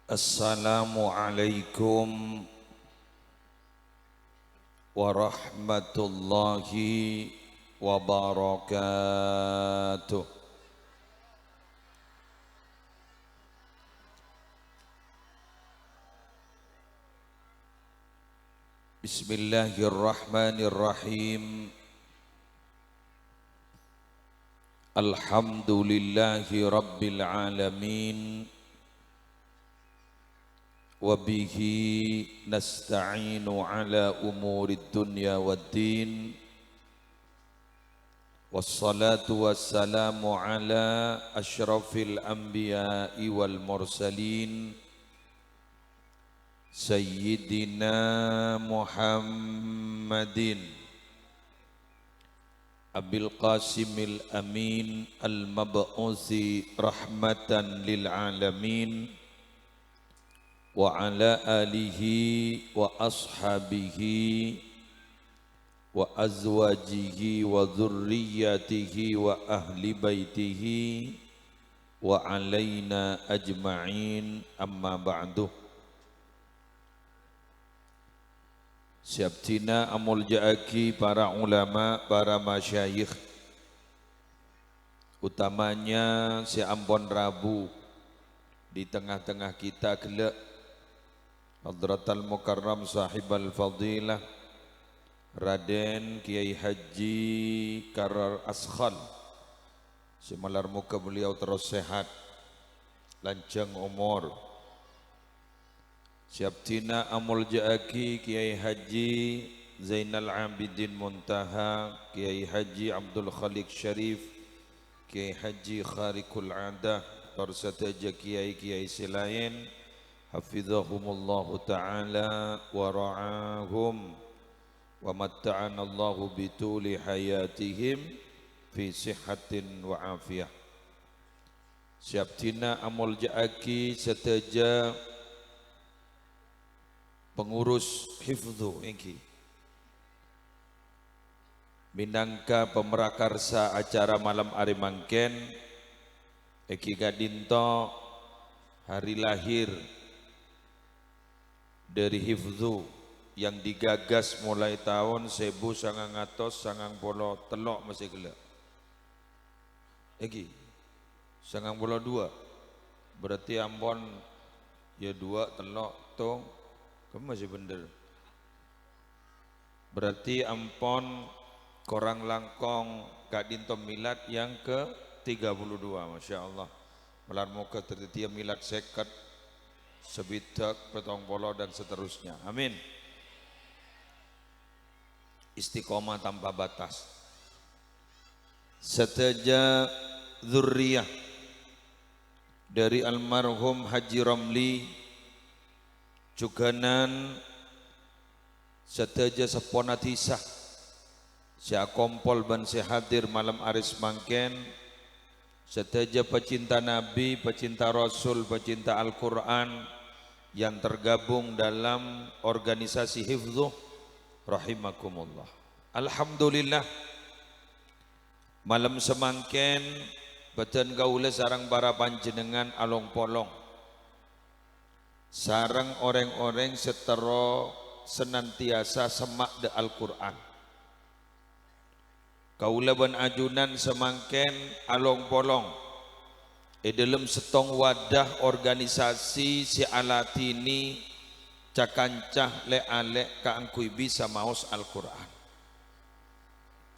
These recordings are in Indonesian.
Assalamualaikum warahmatullahi wabarakatuh. Bismillahirrahmanirrahim. Alhamdulillahi rabbil alamin. Wabihi nasta'inu ala umurid dunya waddin. Wassalatu wassalamu ala ashrafil anbiya'i wal mursalin Sayyidina Muhammadin Abil Qasimil Amin Al-Mab'usi rahmatan lil alamin wa ala alihi wa ashabihi wa azwajihi wa dhurriyyatihi wa ahli baitihi wa alaina ajma'in, amma ba'du. Siaptina amul ja'aki para ulama, para masyayikh, utamanya si Ambon Rabu di tengah-tengah kita gelak Hadratal Mukarram Sahibal Fadilah Raden Kiai Haji Karar Askhal, semalar muka beliau terus sehat, lanjang umur. Siaptina amul ja'aki Kiai Haji Zainal Abidin Muntaha, Kiai Haji Abdul Khaliq Syarif, Kiai Haji Kharikul Adah, Tarsataja Kiai-Kiai selain, hafizahumullahu ta'ala wa ra'ahum wa matta'anallahu bituli hayatihim fi sihatin wa afiyah. Siaptina amul ja'aki setaja pengurus hifdhu ini minangka pemerakarsa acara malam hari mangken Eki Gadinto hari lahir dari hifdhu yang digagas mulai tahun 1993 masih gelap. Eki 92 berarti Ambon ya 2 telok tong kamu masih bener. Berarti Ampon korang langkong Gadinto milad yang ke-32, Masya Allah. Melar muka tertiap milad sekat, sebitak, petong polo dan seterusnya. Amin. Istiqomah tanpa batas. Seteja dzurriyah dari almarhum Haji Ramli Juganan seteja seponatisah sia kompol ban si hadir malam aris mangken, seteja pecinta Nabi, pecinta Rasul, pecinta Al-Quran yang tergabung dalam organisasi hifdhu rahimakumullah. Alhamdulillah malam semangken beten gaula sarang para panjenengan along polong, sarang orang-orang setero senantiasa semak de Al-Quran. Kaula ban ajunan semangken along polong dalam setong wadah organisasi si alatini cakancah le alek kaangkui bisa maos Al-Quran.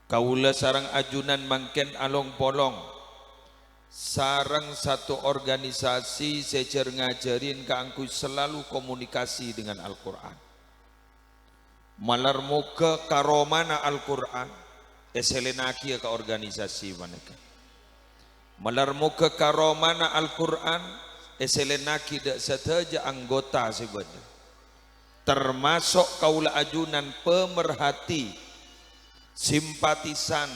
Kaula sarang ajunan mangken along polong sarang satu organisasi secer ngajarin kaangkui selalu komunikasi dengan Al-Quran. Malar muka karomana Al-Quran eselenaki ke organisasi maneka. Malar muka karomana Al-Quran eselenaki dak setaja anggota sebenarnya. Termasuk kaula ajunan pemerhati simpatisan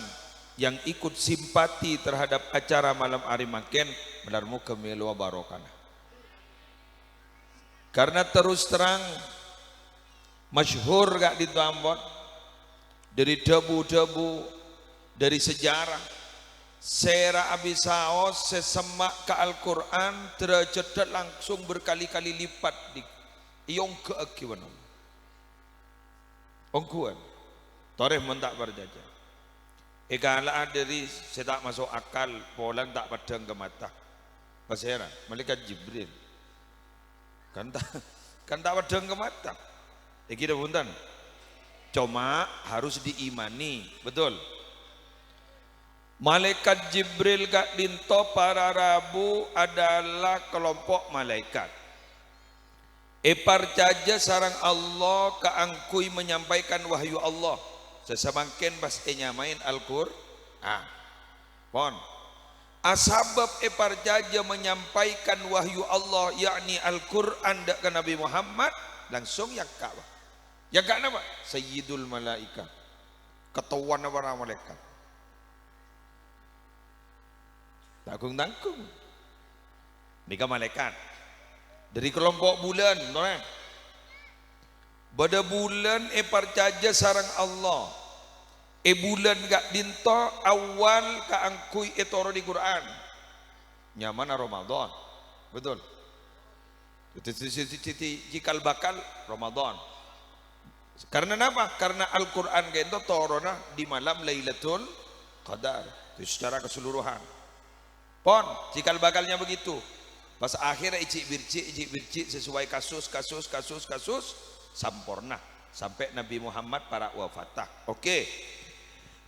yang ikut simpati terhadap acara malam hari mangken benar muka melu barokana. Karena terus terang masyhur gak di Ambon dari debu-debu dari sejarah Sera abisaos sesemak ke Al-Quran derajat langsung berkali-kali lipat di iong keakiwan ongkuan toreh mentak berjaja ikala dari saya tak masuk akal polang tak padang ke mata pasera malaikat Jibril kan tak padang ke mata iki dah punten cuma harus diimani betul. Malaikat Jibril kak dinto para Rabu adalah kelompok malaikat. Percaja sarang Allah kaangkui menyampaikan wahyu Allah. Sesamangken pas nyamain Al-Qur'an. Pon. Asbab percaja menyampaikan wahyu Allah yakni Al-Qur'an dak ke Nabi Muhammad langsung yakka. Yakka napa? Sayyidul malaika. Ketuan para malaikat. Tanggung-tanggung nika malaikat dari kelompok bulan nah. Pada bulan percaja sarang Allah bulan gak dinto awal kaangkui etoro di Quran nyaman Ramadan betul cikal bakal Ramadan karena apa? Karena Al-Quran itu torona di malam Lailatul Qadar itu secara keseluruhan. Pon, cikal bakalnya begitu. Pas akhirnya icik bircik sesuai kasus sampurna sampai Nabi Muhammad para wafatah. Oke.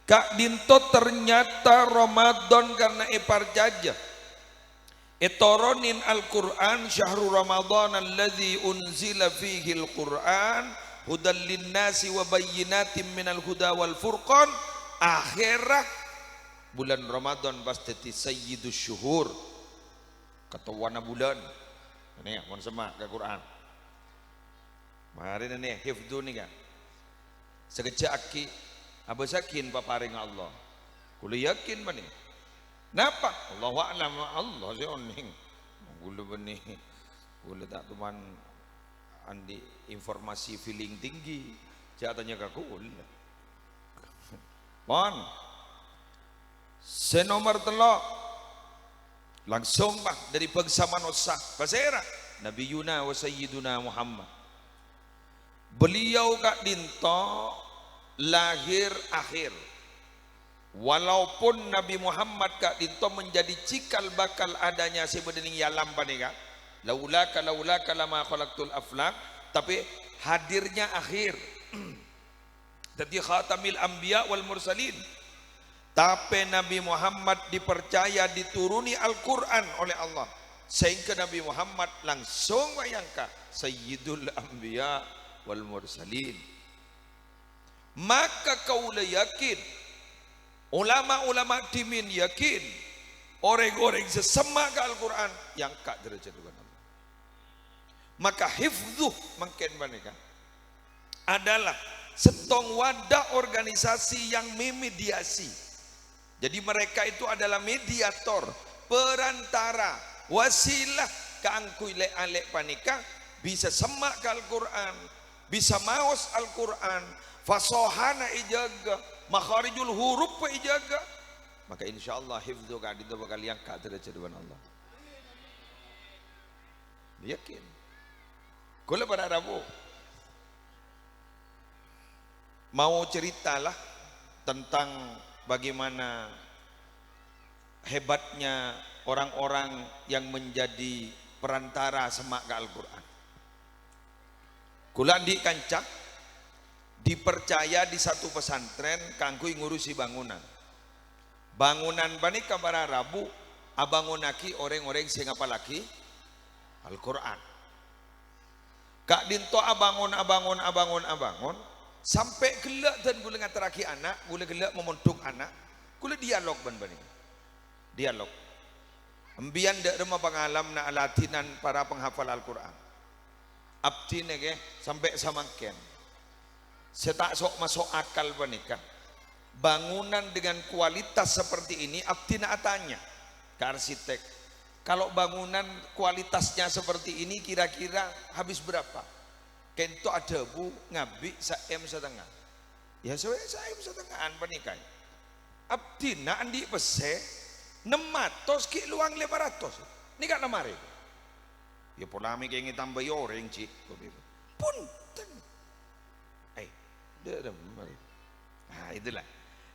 Kak dinto ternyata Ramadan karena parjaja. Etoronin Al-Quran syahrul Ramadan alladzi unzila fihi Al-Quran hudal linnasi wa bayyinatin minal huda wal furqan akhirah bulan Ramadan pasti sayyidus syuhur ketuana bulan ini mohon semak ke Quran mari ini hifdu nih kan sekejap aki abasakin paparing Allah kula yakin mana napa Allahu a'lam Allah sih oning kula benih kula tak teman andi informasi feeling tinggi jatanya ke kula mon senomor telok langsung bah dari bangsa manusia pasera Nabi Yuna wa Sayyiduna Muhammad beliau kak dinto lahir akhir walaupun Nabi Muhammad kak dinto menjadi cikal bakal adanya sebening yalam panika laulaka lama khalaqtul aflaq tapi hadirnya akhir jadi khatamil anbiya wal mursalin. Tapi Nabi Muhammad dipercaya dituruni Al-Quran oleh Allah sehingga Nabi Muhammad langsung bayangkan Sayyidul Anbiya wal Mursalin. Maka kaulah yakin ulama-ulama dimin yakin orang-orang sesemak Al-Quran yang kak derajat dengan Allah. Maka hifzuh mungkin mereka adalah setong wadah organisasi yang memediasi. Jadi mereka itu adalah mediator, perantara, wasilah keangkui le-alek panika bisa semak ke Al-Quran, bisa maos Al-Quran, fasohana ijaga, makharijul huruf ijaga. Maka insya Allah hifzu ka'adidha bakal yang ka'adira jaduan Allah. Yakin. Kula pada Rabu mau ceritalah tentang bagaimana hebatnya orang-orang yang menjadi perantara semak ke Al-Quran. Kula di kancak dipercaya di satu pesantren kangkui ngurusi bangunan. Bangunan bani kabara Rabu abangunaki orang-orang sing apalagi Al-Quran. Kak dinto abangun sampai gelak dan gula ngataraki anak, gula gelak memontok anak, gula dialog ban-bani. Dialog. Embian dak remah pengalam na alatinan para penghafal Al-Quran. Abdi nege sampai samangken. Setak sok masuk akal panika. Bangunan dengan kualitas seperti ini abdi na atanya ke arsitek. Kalau bangunan kualitasnya seperti ini kira-kira habis berapa? Kento ada bu ngabi saem setengah. Ya sesuai saem setengahan panikai. Abdi na andi pese 600 ki luang 500. Ini gak lemari. Ya pola mi kayak tambah yoreng cik. Punten. Nah itulah.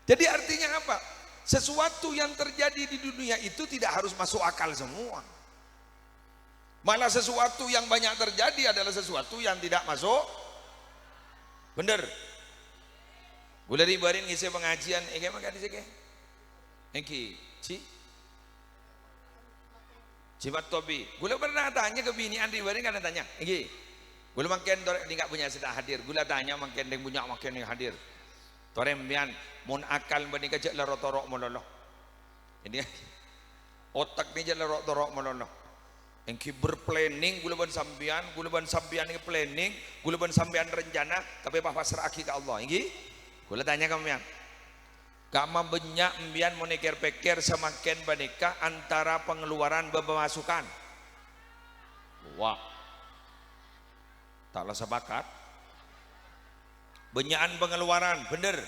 Jadi artinya apa? Sesuatu yang terjadi di dunia itu tidak harus masuk akal semua. Malah sesuatu yang banyak terjadi adalah sesuatu yang tidak masuk. Bener. Gula ribarin ngisi pengajian. Kayak makan di sini. Engki, Cipat topi. Gula pernah tanya ke bini Andri Barin kan tanya. Engki. Gula makin ini nggak punya sedang hadir. Gula tanya makin yang punya makin yang hadir. Torembian mun akal benika jek lerot-torok meloloh. Ini otak ni jek lerot-torok meloloh. Engki berplanning gula ban sambian ini planning, gula ban sambian rencana tapi apa seraki ke Allah. Engki gula tanya kamian. Kama banyak mbian monikir-pikir semakin benika antara pengeluaran dan pemasukan. Wah. Taklah sepakat. Benyakan pengeluaran, bener.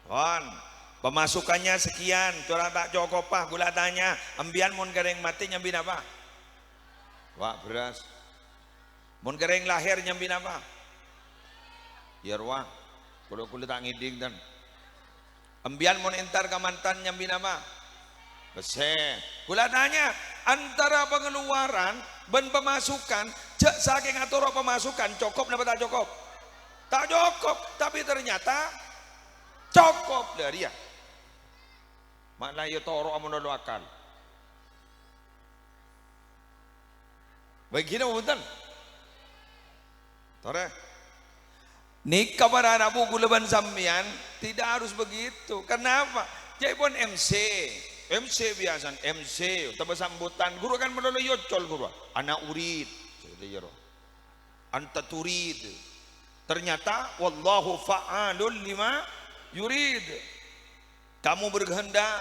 Wan, pemasukannya sekian, curang tak cukup pah, gula tanya, ambian mun kering mati nyambin apa? Wah beras. Mun kering lahir nyambin apa? Ya ruang, kulit tak ngiding dan. Ambian mun entar ke mantan nyambin apa? Bese. Gula tanya, antara pengeluaran dan pemasukan, cek saking atur pemasukan cukup napa tak cukup? Tak cukup, tapi ternyata cukup dari dia. Makna ya toro amun akal. Begini betul. Tore. Nikah para anak buku leban sambian tidak harus begitu. Kenapa? Jadi pun MC biasa, MC. Tapi sambutan guru kan melolo yocol guru. Anak urid, anta turid. Ternyata wallahu fa'alul lima yurid. Kamu berkehendak,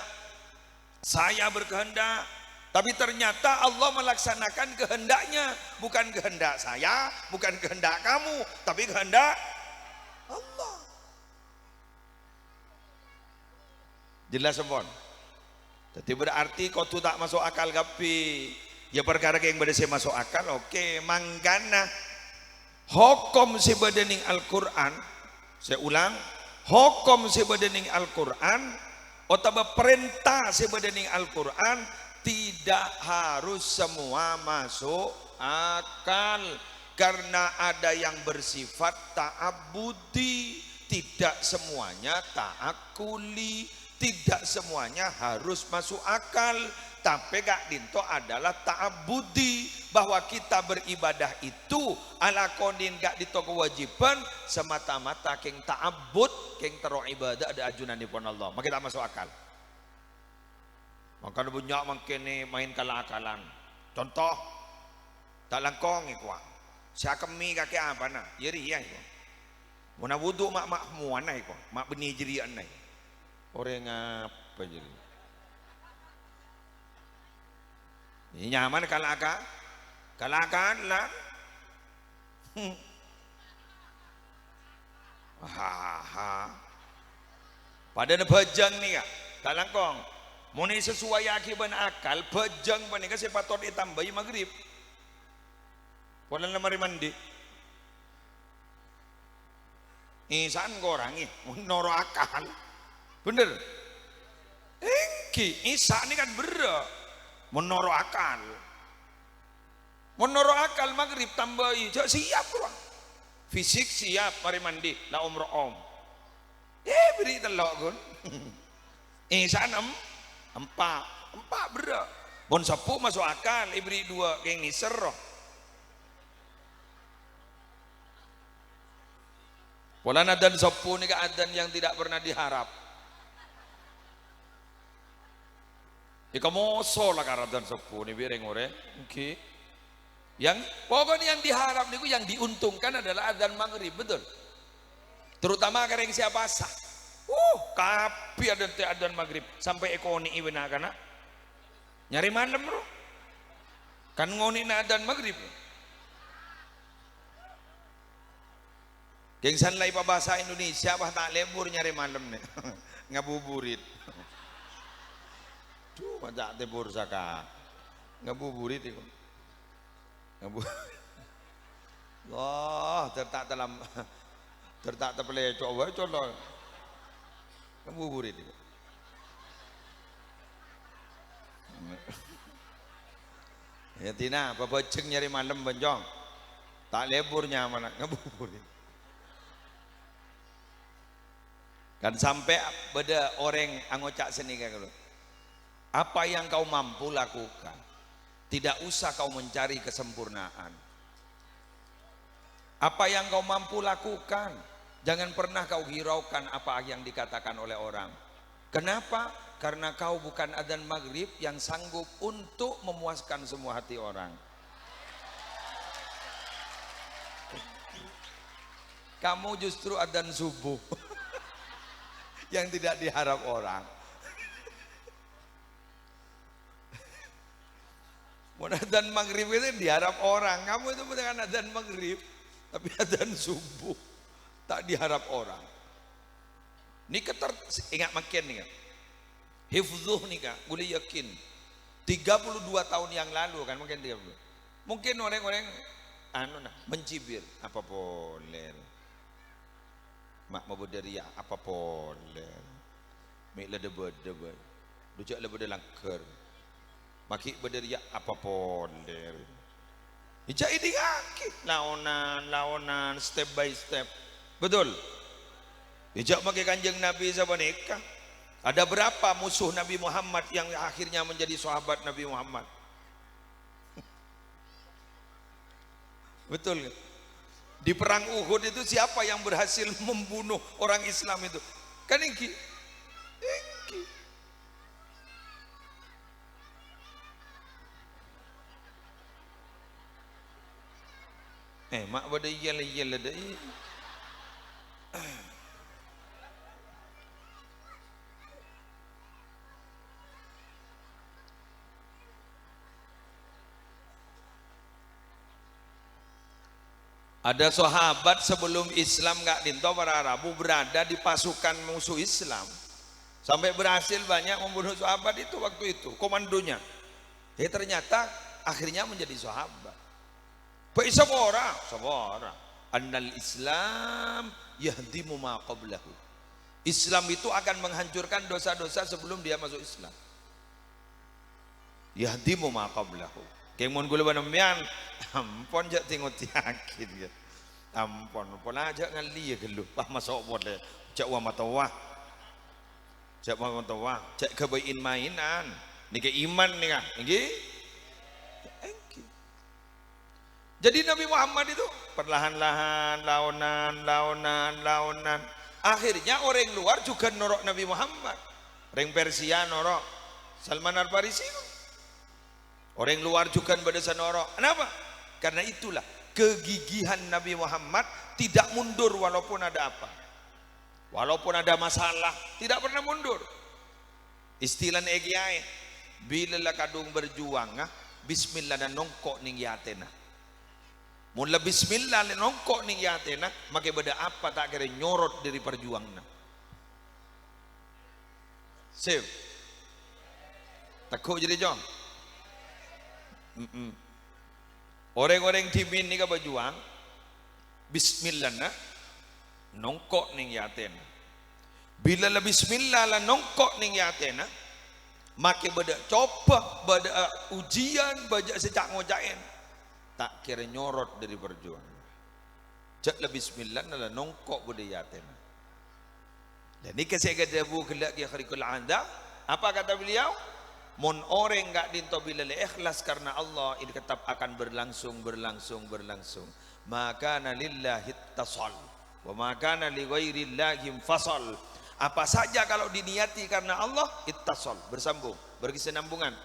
saya berkehendak, tapi ternyata Allah melaksanakan kehendaknya, bukan kehendak saya, bukan kehendak kamu, tapi kehendak Allah. Jelas semua. Jadi berarti kau tu tak masuk akal gapi. Ya perkara yang berdasar masuk akal, oke, manggana. Hukum sebedening Al-Quran, saya ulang, hukum sebedening Al-Quran, atau perintah sebedening Al-Quran tidak harus semua masuk akal, karena ada yang bersifat ta'abudi, tidak semuanya ta'akuli, tidak semuanya harus masuk akal. Tapi Kak Dinto adalah ta'abudi, bahwa kita beribadah itu ala konin gak dito kewajiban semata-mata keng ta'abud, keng tero ibadah ada ajunanipun Allah. Maka kita masuk akal. Maka banyak makin main kalah-akalan. Contoh tak langkong ikwa. Siakemi kaki apa na? Yeri ya ikwa. Muna wudu mak muana ikwa. Mak beni jerian na. Orang apa jadi? Ini nyaman kalaka lah. Pada bejang nih kak, kalangkong. Muni sesuai akibat akal, bejang panika sepaton ditambahi maghrib. Polan lemari mandi. Isan korangi, noro akal, bener. Engki, isa ini kan berat. Menoro akal maghrib tambahi siap kurang fisik siap mari mandi la umroh beri telok gun isan empat berak bon sapu masuk akal ibri dua geng niser pola adan sapu ni adan yang tidak pernah diharap. Kamu solah karadan sepuh ni bireng ore, okay. Yang pokoknya yang diharap niku yang diuntungkan adalah adzan maghrib, betul. Terutama kareng siapa sah. Kapi adzan maghrib sampai ekoni ibena kana. Nyari malam bro. Kan ngoni na adzan maghrib. Geng sanlai pa bahasa Indonesia bah tak lebur nyari malam nih. Ngabuburit. Tuh macak tebur saka. Ngabuburit itu. Ngabu. Wah, tertak dalam tertak terpelecok wae colok. Ngabuburit itu. Ya tina, babeceng nyari malam benjong. Tak leburnya mana ngabuburit. Kan sampai beda orang angocak seni kayak gitu. Apa yang kau mampu lakukan, tidak usah kau mencari kesempurnaan. Apa yang kau mampu lakukan, jangan pernah kau hiraukan apa yang dikatakan oleh orang. Kenapa? Karena kau bukan adzan maghrib yang sanggup untuk memuaskan semua hati orang. Kamu justru adzan subuh yang tidak diharap orang. Adzan maghrib itu diharap orang. Kamu itu bukan adzan maghrib, tapi adzan subuh tak diharap orang. Ini ingat makin nih kan. Hifzuh nih kan, boleh yakin. 32 tahun yang lalu kan mungkin 30. Mungkin orang-orang mencibir apa boleh. Mak mau berderia apa boleh. Mek lede-bede. Dujak lede langker. Maki berderia apa boleh. Ijak ini kaki. Laonan, step by step. Betul. Ijak pakai kanjeng Nabi sahabat nikah. Ada berapa musuh Nabi Muhammad yang akhirnya menjadi sahabat Nabi Muhammad? Betul. Di perang Uhud itu siapa yang berhasil membunuh orang Islam itu? Kan Engki. Mak pada yel ada. Ada sahabat sebelum Islam gak dinto para Arabu berada di pasukan musuh Islam sampai berhasil banyak membunuh sahabat itu waktu itu komandonya. Ternyata akhirnya menjadi sahabat. Sabora. Annal Islam yahdimu ma qablahu. Islam itu akan menghancurkan dosa-dosa sebelum dia masuk Islam. Yahdimu ma qablahu. Kemon gula banamian, ampon jak tengok yakin gitu. Ampon, pola aja ngali ya gelu. Pah masuk boleh. Jak wa matawah. Jak wa matawah. Jak kebain mainan. Niki iman nih kah? Niki. Jadi Nabi Muhammad itu perlahan-lahan laonan. Akhirnya orang luar juga norok Nabi Muhammad. Orang Persia norok Salman Al-Farisi. Orang luar juga berdesa norok. Kenapa? Karena itulah kegigihan Nabi Muhammad tidak mundur walaupun ada apa. Walaupun ada masalah, tidak pernah mundur. Istilah EGI, bila lah kadung berjuang, bismillah dan nongkok ning yatena. Mula bismillah dan nongkok ning yatena, maka beda apa tak kira nyorot dari perjuangna. Sip. Takut jadi jong. Orang-orang timin ni ka berjuang bismillah na nongkok ning yaten. Bila la bismillah la nongkok ning yaten maka beda coba beda ujian baca sejak ngojain tak kira nyorot dari berjuang. Cak la bismillah la nongkok beda yaten. Dan ni kasih kata bu kelak ya kharikul anda apa kata beliau? Mon orang enggak dinto bila ikhlas karena Allah ini tetap akan berlangsung. Maka lillahi tasal wa maka li ghairillahi fasal. Apa saja kalau diniati karena Allah ittasal, bersambung, berkesinambungan.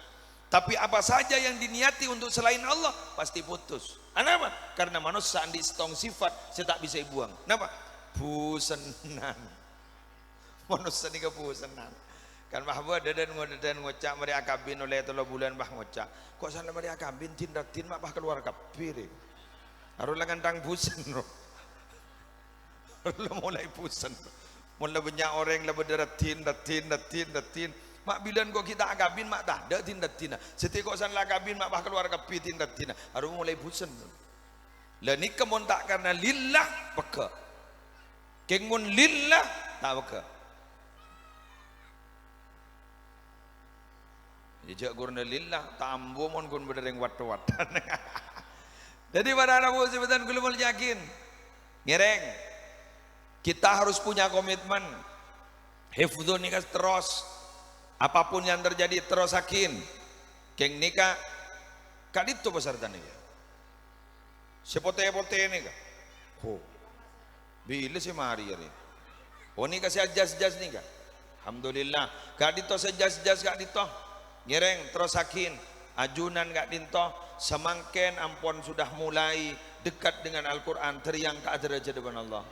Tapi apa saja yang diniati untuk selain Allah pasti putus. Kenapa? Karena manusia andi setong sifat saya tak bisa buang. Kenapa? Pusenan. Manusia ni kepusenan. Kan bahwa dan ngocak mari akabin oleh 3 bulan bah ngocak. Kok sana mari akabin tindatin mak bah keluar kapir. Harus lah kandang pusen no. Harus mulai pusen. Mula banyak orang lah berderatin. mak bilan kok kita agabin mak dah dak tindak tina setiap kok san lagabin mak bah keluar kapi tindak tina harus mulai busen lah ni kemun tak karena lillah peka kengun lillah tak peka ijak gurna lillah tambo mon kun bedereng wat-watan jadi pada anak buah sebutan kulumul yakin ngereng kita harus punya komitmen hifdzun nikah terus apapun yang terjadi terus sakin keng nikah kadito peserta nikah sepote-pote nikah ho bila si mari hari oh nikah si jas-jas nikah alhamdulillah kadito sejas-jas kadito ngereng terus sakin ajunan kadito semangken ampun sudah mulai dekat dengan Al-Quran teriang ke derajat depan Allah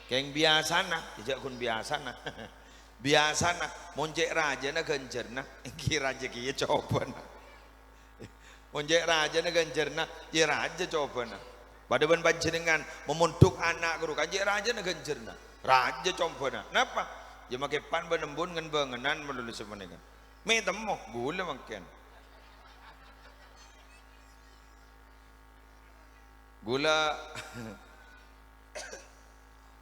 keng biasana ijak kun biasana biasana monjek raja na ganjarna ki raja ki coba na monjek raja na ganjarna ya raja coba na pada ban panjenengan memuntuk anak guru kanjek raja na ganjarna raja coba na napa ya make pan benembun ngan bangenan melulu semenengan me temo gula mangken gula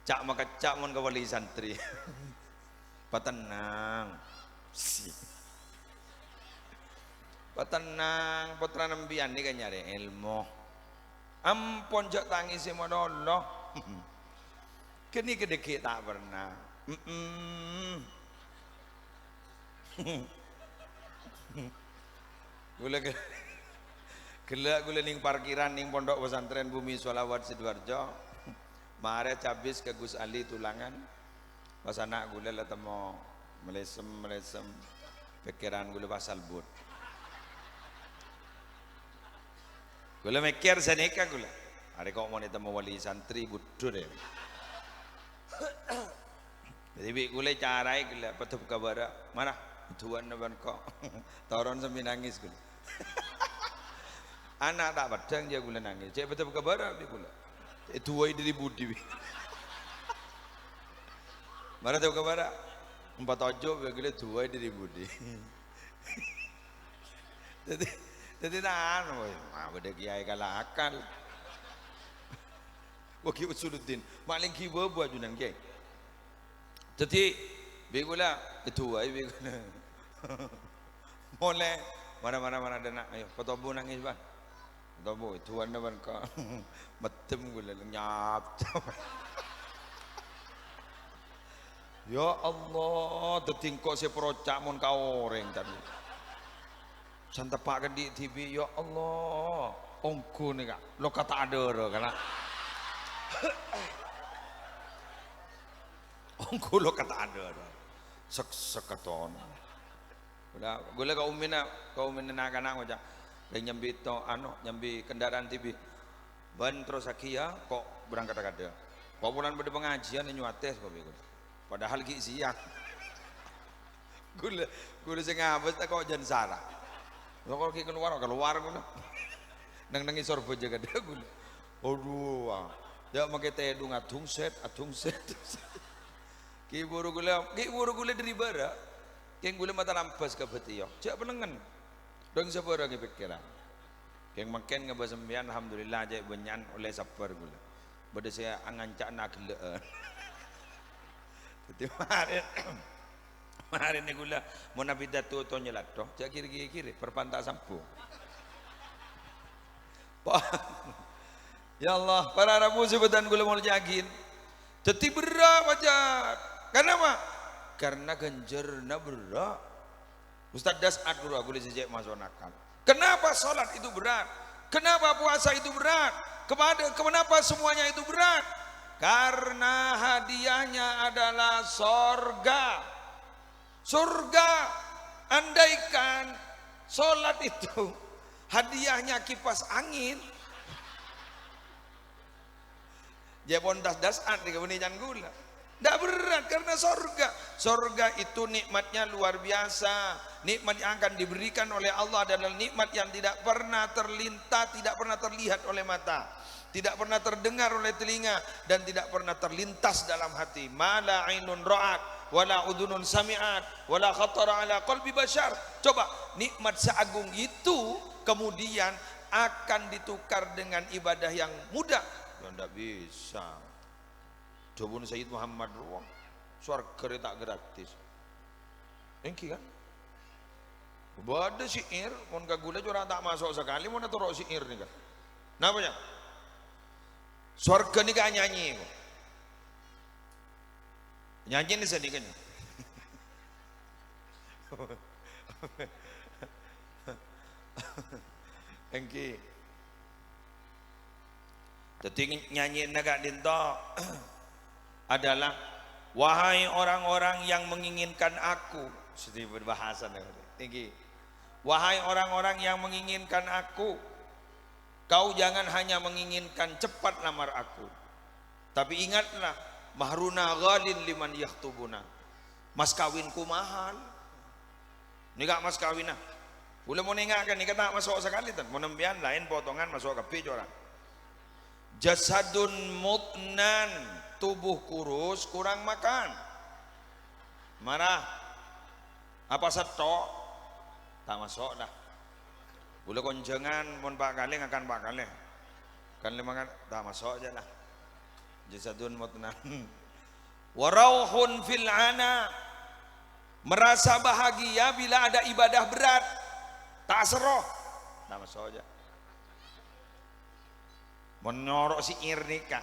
cak maka cak mon kawali santri patenang patenang putra nembian ni kan nyari ilmu ampun jak tangis monoloh kini kedekit tak pernah gula gelak gula ning parkiran ning pondok pesantren Bumi Sholawat Sidoarjo mare cabis ke Gus Ali Tulangan pas anak gula lah temo melesem pikiran gula pasal but gula mikir senika gula ada kok mau temu wali santri budur ya jadi bi gula carai gula patut kabar mana tuan naban kok toron sambil nangis gula anak tak padang dia gula nangis cek patut kabar bi gula itu dari budi bi mana tahu kabar 47 begini dua dari budi jadi nah beda kiai kalah akal waki usuluddin maling kiba buat junan kiai jadi begula ketua begula boleh mana ada nak ayo fotobu nangis bang fotobu tuan ban kau metem gula nyap ya Allah detingkok si perocak mon kau orang tadi santapakan di TV ya Allah ongku nih kak lo kata ada karena ongku lo kata ada sekaton udah gue kau umina anak-anak macam dan nyambi to nyambi kendaraan TV ban terus akia kok berangkat ada kok bulan pada pengajian nyuates kok begitu padahal ki siang gula sing ngabes tak kok jan sarah lo kok ki keluar gula nang isor bojo gede gula aduh ya make tedu ngatung set ki buru gula dari bara keng gula mata lampas ke betiyo cak penengen dong sabara ki pikiran keng makin ngebasembian alhamdulillah aja benyan oleh sabar gula bade saya angancak nak geleen jadi kemarin ni gula mau nabi datu to nyelat toh cak kiri perpantak sampu ya Allah para rabu sebutan gula mau jagin jadi berat macam kenapa karena ganjarna berat Ustaz Das'ad guru aku disejak masuk nakal kenapa sholat itu berat kenapa puasa itu berat kenapa semuanya itu berat karena hadiahnya adalah surga andaikan sholat itu hadiahnya kipas angin jabon das-dasan di kebunian gula tidak berat karena surga itu nikmatnya luar biasa nikmat yang akan diberikan oleh Allah adalah nikmat yang tidak pernah terlintas tidak pernah terlihat oleh mata tidak pernah terdengar oleh telinga dan tidak pernah terlintas dalam hati mala ainun ra'at wala udhunun sami'at, wala khatara ala qalbi bashar. Coba, nikmat seagung itu kemudian akan ditukar dengan ibadah yang mudah. Ya enggak bisa. Coba Sayyid Muhammad ruang surga tak gratis. Engki kan? Bada syair, mon kagula orang tak masuk sekali, mon taruh syair nih kan. Napa ya? Surga ni kan nyanyi. Nyanyi ni sedih kan? Engki. Jadi nyanyi naga dinto adalah wahai orang-orang yang menginginkan aku, sedih berbahasa tinggi. Wahai orang-orang yang menginginkan aku, kau jangan hanya menginginkan cepat lamar aku, tapi ingatlah mahruna ghalin liman yahtubuna. Mas kawinku mahal. Ni gak mas kawin nah. Boleh mau nengakan ni kata masuk sekali tan. Mau nembian lain potongan masuk ke orang. Jasadun mutnan, tubuh kurus kurang makan. Marah. Apa setok? Tak masuk dah. Boleh konjengan mon pak kali akan pak kali. Kan lima tak masuk aja lah. Jasadun mutnan. Warauhun fil ana, merasa bahagia bila ada ibadah berat, tak seroh, tak masuk aja. Menyorok si irnika.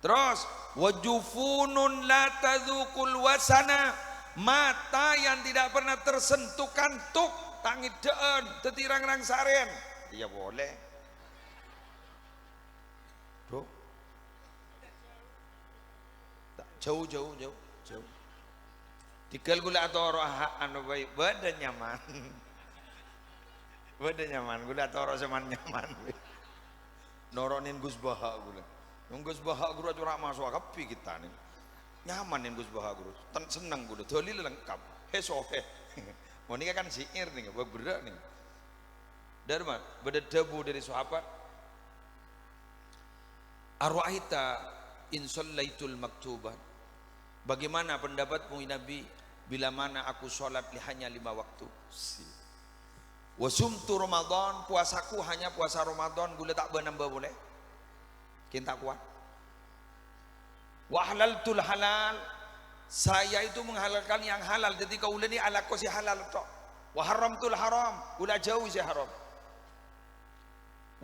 Terus wajufunun la tadzuqul wasana, mata yang tidak pernah tersentuh kantuk, tangit deun, tetirang-rang saren. Iya boleh. Tuh. Jauh. Tikal gula atau roh anu baik, badan nyaman. Badan nyaman, gula atau roh seman nyaman. Noronin Gus Baha gula. Gus Baha guru curah masuk kapi kita nih. Nyaman nih Gus Baha guru. Senang gula, dalil lengkap. Sohe. Mau nikah kan syair nih, berat nih. Dari mana? Berdebu dari sahabat. Arwahita in sallaitul maktubat. Bagaimana pendapatmu Nabi bila mana aku sholat hanya 5 waktu? Wasumtu Ramadan, puasaku hanya puasa Ramadan, gula tak menambah boleh? Kita kuat. Wa halaltul halal, saya itu menghalalkan yang halal. Jadi kau ini ala ko si halal tok. Wa haramtul haram, gula jauh si haram.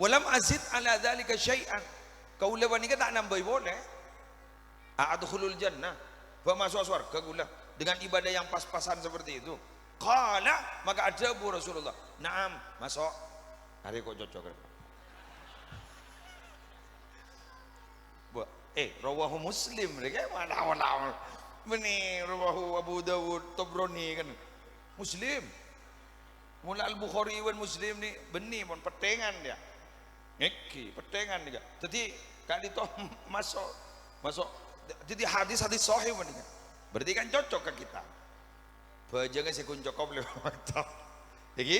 Walam azid ala dzalika syai'an. Kau lewan ini tak nambah boleh? A'adkhulul jannah. Masuk surga gula dengan ibadah yang pas-pasan seperti itu. Qala, maka ada bu Rasulullah. Naam, masuk. Hari kok cocok. Bu, rawahu Muslim, mereka mana. Ini rawahu Abu Dawud, Tabrani kan. Muslim. Mula Al-Bukhari wan Muslim ni benih pun petengan dia. Ngeki, petengan dia. Jadi kali itu masuk. Jadi hadis-hadis sahih benar. Berarti kan cocok ke kita. Bajangan si kun cokop lewat. Jadi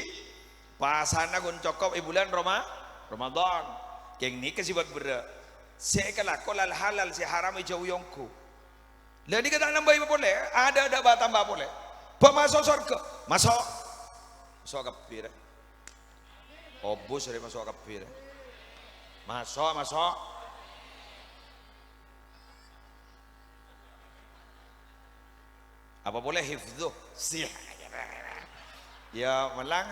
pasana kun cokop bulan Ramadan. Keng ni kasih buat berat. Saya kalau kolal halal si haram jauh yongku. Lalu kita nambah boleh. Ada tambah boleh. Pemasuk surga masuk kafir. Obus dari masuk kafir. Masuk. Apa boleh hifdzuh sih ya melang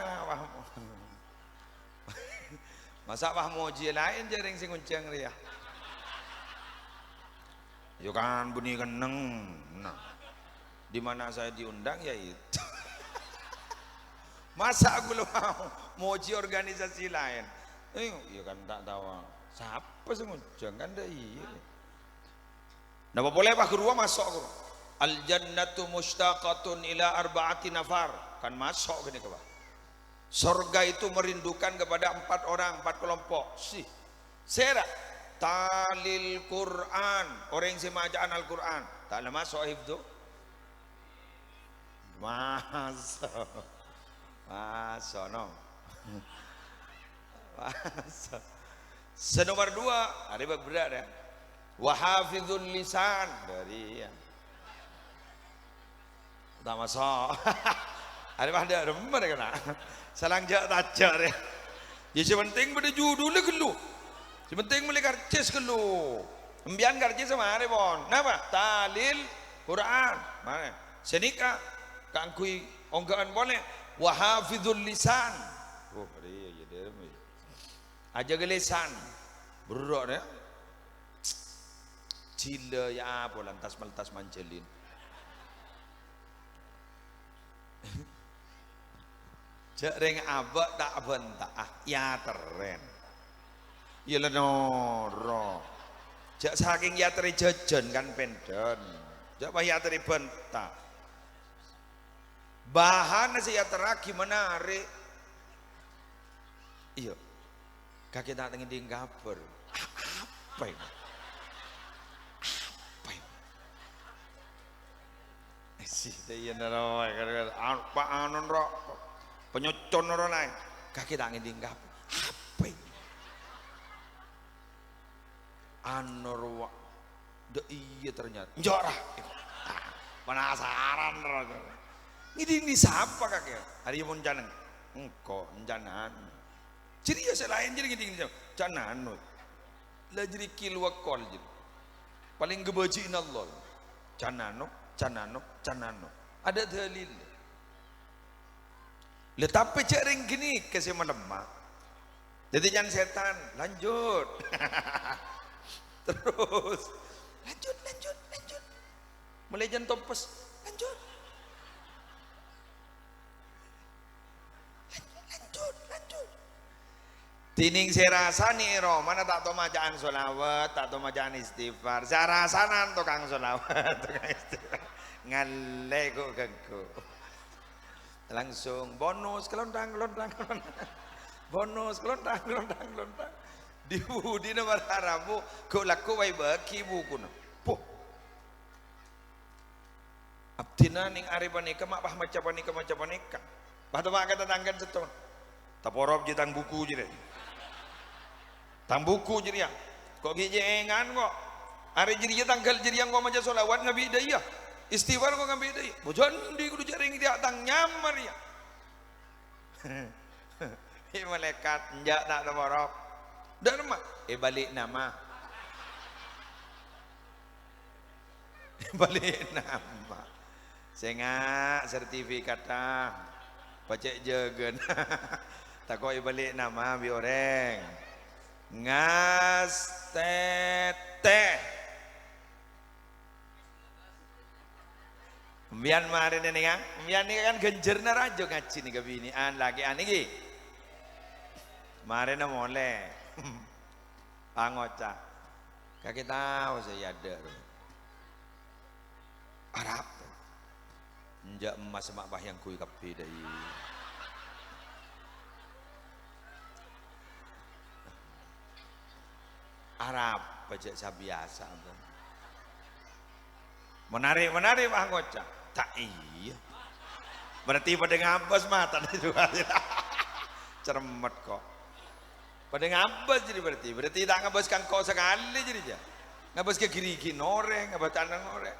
masa bah moji lain jaring sing uncang dia yo kan bunyi keneng nah di mana saya diundang ya itu masa aku lu mau moji organisasi lain ya kan tak tahu siapa sing uncang kan dah iya nah apa boleh pak guru masuk guru. Al jannatu mushtaqatun ila arba'ati nafar, kan masuk gini ke bawah. Surga itu merindukan kepada 4 orang, 4 kelompok. Sera talil Quran, orang yang semajaan Al-Quran. Tak lama masuk hifdzu. Masuk no. Masuk. Senomor 2 ada berat ya. Wa hafizul lisan dari ya. tak masuk. Ada pada remar kena. Salang jak tajak dia. Ya sepenting pada judul kelu. Sepenting mulai karcis kelu. Embian karcis sama hari bon. Napa? Talil Quran. Mana? Senika kangkui onggaan boleh. Wahafizul lisan. Oh, dia ya dia. Aja ke lisan. Berat ya. Cila ya apa lantas maltas mancelin. Cek ring abak tak bentak ya teren. Ya lenoro. Cek saking ya teri jajan kan pendon. Cek bah ya teri bentak. Bahan si ya teragi menarik. Iya. Kaki tak tinggi di kabar. Apa ini? Apa ini? Sih, dia naro, apa anon rok, penyocon naro naik, kaki tak nginding apa ini? Anor, iya ternyata, jorah, penasaran rok, nginding di siapa kaki? Hari pun jangan, engkau jangan, jadi ya selain jadi nginding jangan, lah jadi kilwakol jadi, paling gebajiin Allah, jangan. Canano ada dalil. Tetapi jaring gini kasih melemah. Jadi jangan setan lanjut. Terus lanjut. Mulai jangan topes lanjut. Tining saya rasa nih roh mana tak tahu macaan solawat, tak tahu macaan istighfar. Saya rasa nanti tukang solawat, tukang istighfar. Ngalai kok ganggu. Langsung bonus kelontang. Bonus kelontang. Di nomor haramu kau laku wai baki buku na. Puh. Abdina ning aripanika mak bah macapanika. Batu mak kata tanggan setun. Taporop jitang buku je deh. Tang buku jadi ya, kok gijengan kok, hari jadi tanggal jadi yang kau macam solawat ngabi daya, istighfar kau ngabi daya, bojan di kudu jaring dia tang nyamar ya, malaikat njak tak tawarok, dharma, balik nama, sengak sertifikat pacek jegen, tak kau balik nama bioreng. Ngas teteh Mbian marin ini kan Mbian ini kan genjerna rajo ngaji nih kebinian lagi aniki marin mulai angoca kaki tahu saya ada Arab njak emas mak bah yang kui kapi dari Arab pajak biasa menarik Pak Ngocak tak iya berarti pada ngabas mata itu cermet kok pada ngabas jadi berarti tak ngabas kan kau sekali jadi aja ngabas ke kiri noreng ngabas tanah noreng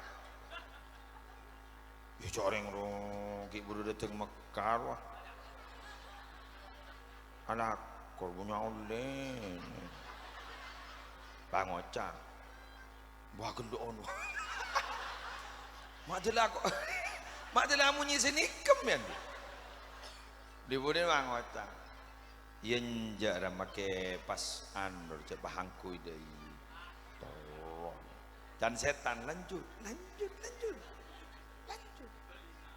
ya coreng ki buru dateng Mekar wah anak kau punya oleh Pak Ngocak buah gendoon mak jelah munyi senikem ya dibudin Pak Ngocak yen jara make pas anur coba hangkui deui tolong dan setan lanjut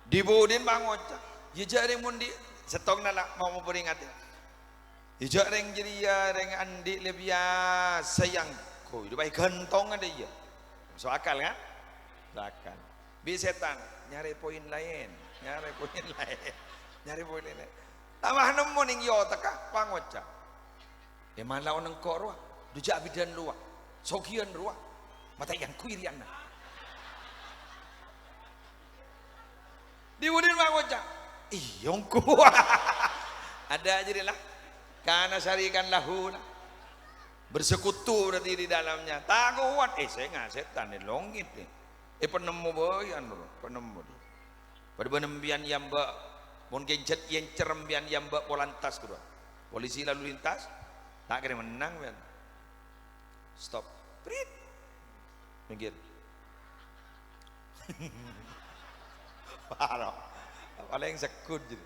dibudin Pak Ngocak ye jare mun di setongna lah mau peringati Ijak reng jeria reng andi lebia sayangku itu baik gentong ada iya masuk akal kan akal bi setan nyari poin lain tambah nemu ning yo teka Pak Ngocak emang lawan engkau ruah dujak bidan luah sokian ruah mata yang kuirian diwudin Pak Ngocak iyong kuah ada jadi lah karena syarikan lahuna bersekutu berarti di dalamnya tak kuat saya nggak setan nih longit nih penemu boyan bro penemu pada benembian yang mungkin yang cerembian yang polantas kedua polisi lalu lintas tak kira menang kan stop prit mikir parah paling sekut gitu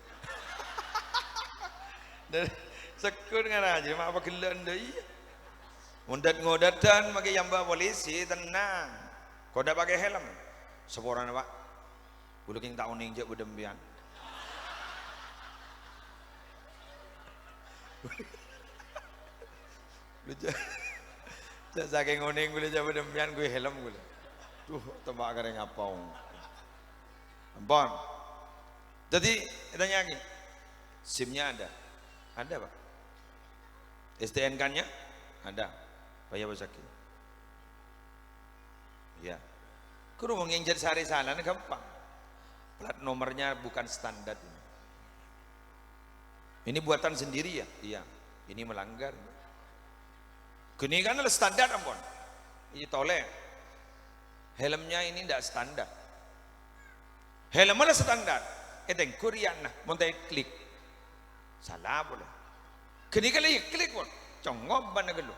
dan sekut kan aja mak apa gelan deh ngodat-ngodatan pakai jamba polisi tenang kau dah pakai helm seporang pak bulu king tak uning je bedembian lu saking uning gue je bedembian gue helm gue tuh tembak kareng apau ampun jadi tanya lagi SIM-nya ada pak STNK-nya ada Pak Yabasaki ya kurung yang jadi sehari sana gampang plat nomornya bukan standar ini buatan sendiri ya iya ini melanggar kini kan adalah standar ampun ini toleh helmnya ini tidak standar helm ada standar eteng kurian nah montai klik salah boleh kini kali klik pun congop mana gelu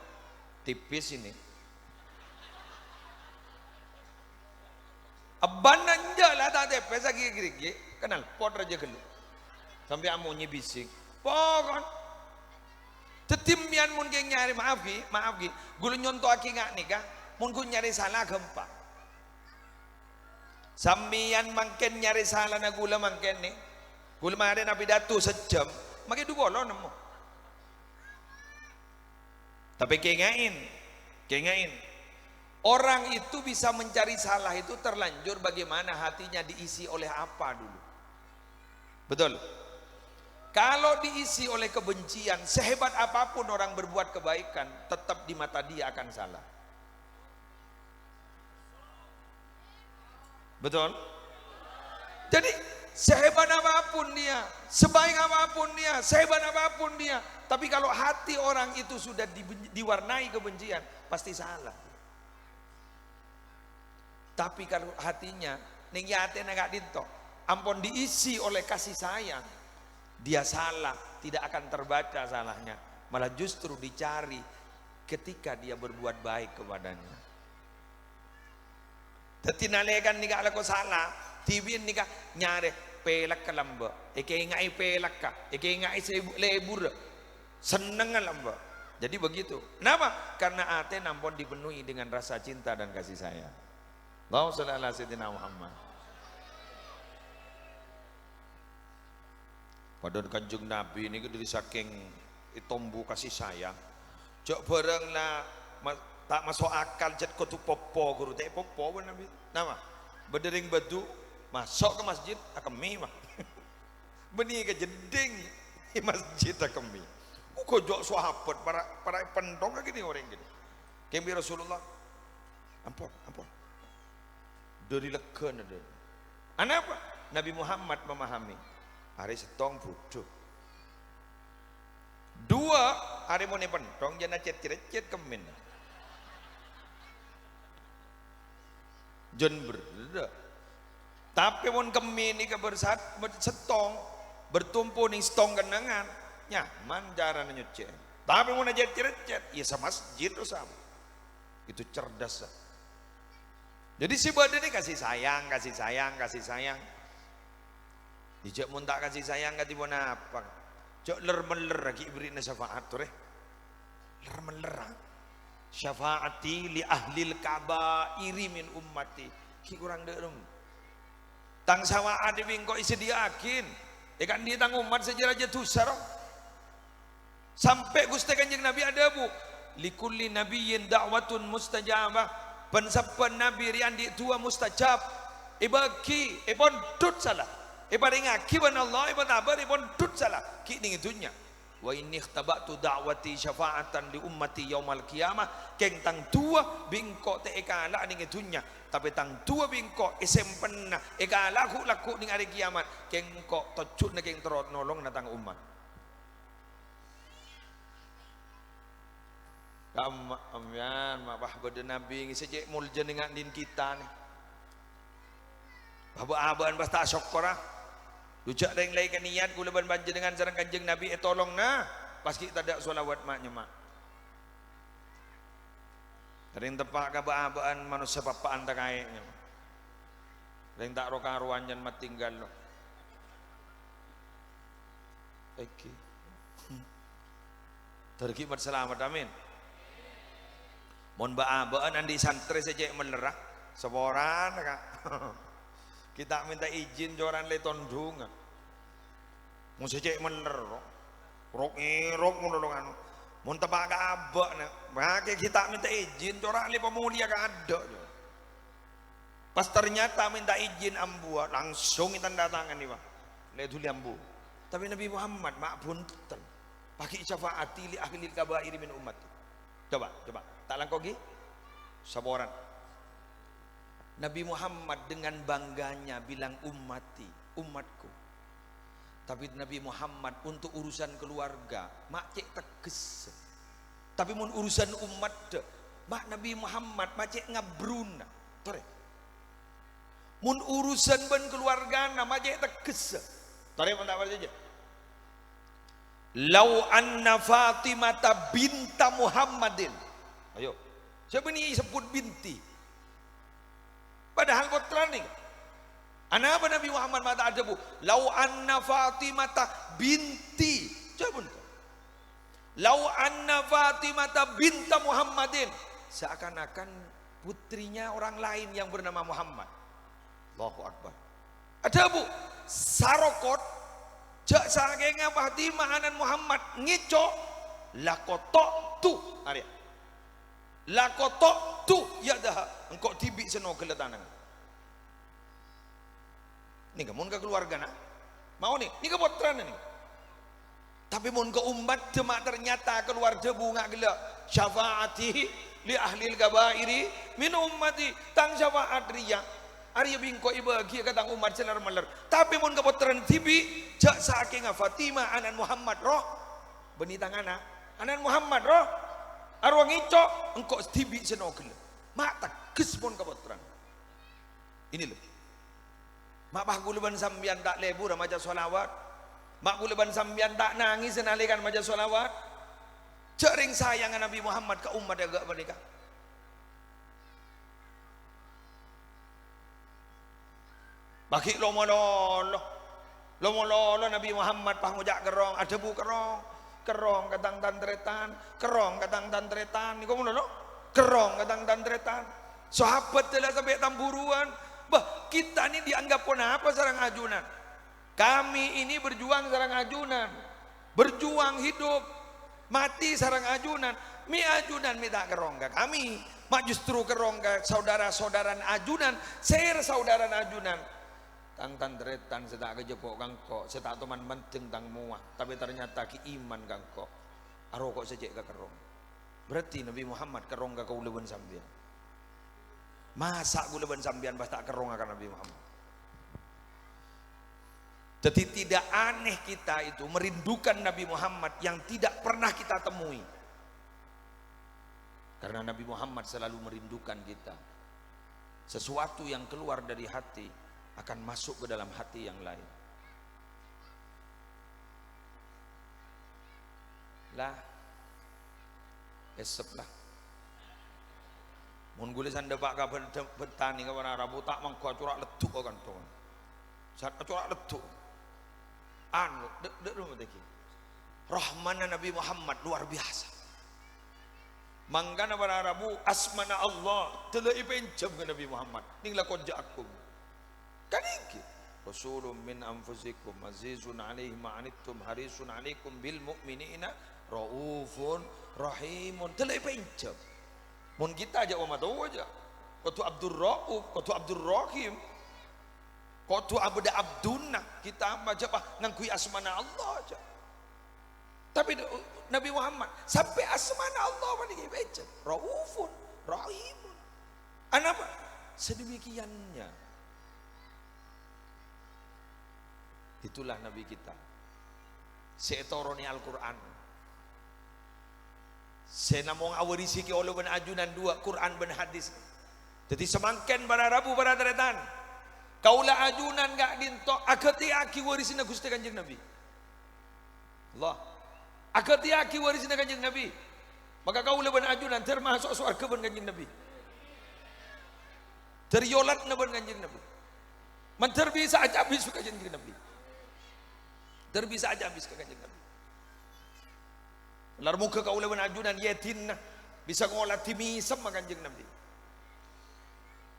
tipis ini aban nanja lah tak ada pesa gigi kenal pot raja gelu sampai amunyi bising pokon tetimian mun geng nyari maaf gi gulu nyonto aki ngak nikah mun ku nyari salah gempa samian mangken nyari salah na gula mangken nih gula mare na pidato sejam makai dua bolon nemu tapi kengain orang itu bisa mencari salah itu terlanjur bagaimana hatinya diisi oleh apa dulu betul kalau diisi oleh kebencian sehebat apapun orang berbuat kebaikan tetap di mata dia akan salah betul jadi sehebat apapun dia sebaik apapun dia sehebat apapun dia tapi kalau hati orang itu sudah diwarnai kebencian pasti salah tapi kalau hatinya ning yate nggak dinto ampun diisi oleh kasih sayang dia salah tidak akan terbaca salahnya malah justru dicari ketika dia berbuat baik kepadanya tetinalekan nikah lako salah tibin nikah nyare pelak kalamba eke ngai pelak ka eke ngai lebur seneng lamba jadi begitu kenapa karena ate nampun dipenuhi dengan rasa cinta dan kasih sayang Allahumma sholli ala sayyidina Muhammad pada kanjeng Nabi ini dari saking itombu kasih sayang jok bareng lah tak masuk akal jet kotu popo guru teh popo bener Nabi nama berdering batu masuk ke masjid akemi mah benih ke jeding di masjid akemi kok jok sahabat para pendong gini orang gini kemi Rasulullah ampun dari legan ada apa Nabi Muhammad memahami hari setong bodoh dua hari mau pendong jangan cet kemin jen berda tapi mon kemin ini setong bertumpu nih setong kenangan nyaman cara nyuci tapi mau cet ya sama masjid tuh sama itu cerdas jadi si badan ini kasih sayang dijak mun tak kasih sayang gak tiba apa jok ler-meler lagi beri syafaat tuh ler-meler syafaati li ahlil kabairi min ummati ki kurang derem tang sawaat bingko isi diakin ikan dia tang umat sejarah jatuh sarong sampai Gusti Kanjeng Nabi ada bu likulli nabiyyin da'watun mustajabah pensapan nabi rian di tua mustajab ibaki ibon dut salah ibaringaki ban Allah ibon abar ibon dut salah ki ning itunya wa inni ikhtabatu da'wati syafa'atan li ummati yaumal qiyamah keng tang tua bingko te ekala ning itunya tapi tang tua bingko isempenna ekala laku ning hari kiamat keng ko tocut na keng terot nolong na tang umat amyan mabah bade nabi ngisi mulja dengan din kita nih Abaan bas tak syukur ah. Dujak lain kan niat kula ban banjir dengan sareng Kanjeng Nabi tolong nah. Pas kita tak solawat maknya mak. Ring tepak ka abaan manusia papaan tak kayaknya. Ring tak ro karuan jan mat tinggal lo. Oke. Terki berselamat amin. Mon abaan andi santri saja melerah. Seporan kak. Kita minta izin joran le tondung. Mun saja mener. Rok ngono kan. Mun tepak ka abak nah. Bagi kita minta izin joran le pemulia ka ada. Pas ternyata minta izin ambu langsung tanda tangan nih Pak. Le duli ambu. Tapi Nabi Muhammad mak punten. Pakai syafaati li ahli kabair min umat. Coba. Tak langkogi. Saboran. Nabi Muhammad dengan bangganya bilang umatku. Tapi Nabi Muhammad untuk urusan keluarga mak cek teges. Tapi mun urusan umat mak Nabi Muhammad mak cek ngabruna. Tore. Mun urusan ben keluarga mak cek teges. Tore mun tak aja. Lau anna Fatimah binta Muhammadin. Ayo. Siapa ini sebut binti? Padahal putra nih. Anak apa Nabi Muhammad mata ada bu? Lau anna Fatimah binti. Coba pun. Lau anna Fatimah binta Muhammadin. Seakan-akan putrinya orang lain yang bernama Muhammad. Allahu Akbar. Ada bu? Sarokot. Jak sakenga Fatimah anan Muhammad ngico lakotok tu. Arya. Lakotok tu ya dah engkau tibik seno keletanang. Ni kamu ke keluarga nak? Mau nih? Ni ke potran nih. Tapi mun ke umat demak ternyata keluar debu ngak gelak syafaati li ahli al-kabairi min ummati tang syafaat riya. Arya bingko ibagi katang umat selar meler. Tapi mun ke potran tibi jak saking Fatimah anan Muhammad roh beni tangana anan Muhammad roh arwang icok engkau tibi senogel mak teges pun kepotran ini loh mak bahguluban sambian tak lebur maca solawat mak guluban sambian tak nangis senalikan maca solawat jering sayangan Nabi Muhammad ke umat agak mereka bagi lomololo Nabi Muhammad pahmujak kerong ada bu kerong kadang tantretan niku ngono lho kerong kadang tantretan sahabat telah sampai tamburuan bah kita ini dianggap pun apa sarang ajunan kami ini berjuang sarang ajunan berjuang hidup mati sarang ajunan mi ajunan mi tak kerong ka kami mak justru kerong ka saudara-saudaran ajunan ser saudaran ajunan tang tandretan setak kejepok kangko setak teman menteng tang muah tapi ternyata ki iman kangko aro kok sejek ka kerong berarti Nabi Muhammad kerong ka kauleban sambian masa kauleban sambian pas tak kerong akan Nabi Muhammad. Jadi tidak aneh kita itu merindukan Nabi Muhammad yang tidak pernah kita temui karena Nabi Muhammad selalu merindukan kita sesuatu yang keluar dari hati akan masuk ke dalam hati yang lain. Lah, esep lah. Mun gulis anda pak kabar bertani kawan Arabu tak mangkau curak letuk kan tuan. Saat curak letuk, anu dek rumah teki. Rahmana Nabi Muhammad luar biasa. Manggana para Arabu asmana Allah telah ipenjam ke Nabi Muhammad. Ninglah konja aku. Kaniki Rasulun min anfusikum azizun alaihi ma'anittum harisun alaikum bil mu'minina raufun rahimun telah pencap mun kita aja umat tahu aja kutu Abdur Rauf kutu Abdur Rahim kutu Abda Abdunna kita baca apa ngangkui asmana Allah aja tapi Nabi Muhammad sampai asmana Allah mana pencap raufun rahimun apa sedemikiannya. Itulah Nabi kita. Seetoroni Al-Quran. Senamong awarisi ki olo ben ajunan dua Quran ben hadis. Jadi semangken para Rabu para teretan. Kaulah ajunan gak dinto akati aki warisin Gusti Kanjeng Nabi. Allah. Akati aki warisin Kanjeng Nabi. Maka kaulah ban ajunan termasuk surga ban Kanjeng Nabi. Teryolat na ban Kanjeng Nabi. Man terbisa aja habis ke Kanjeng Nabi. Terbisa aja habis ke Kanjeng Nabi. Lar muka kaulah ban ajunan yetinna bisa ngolah timisem Kanjeng Nabi.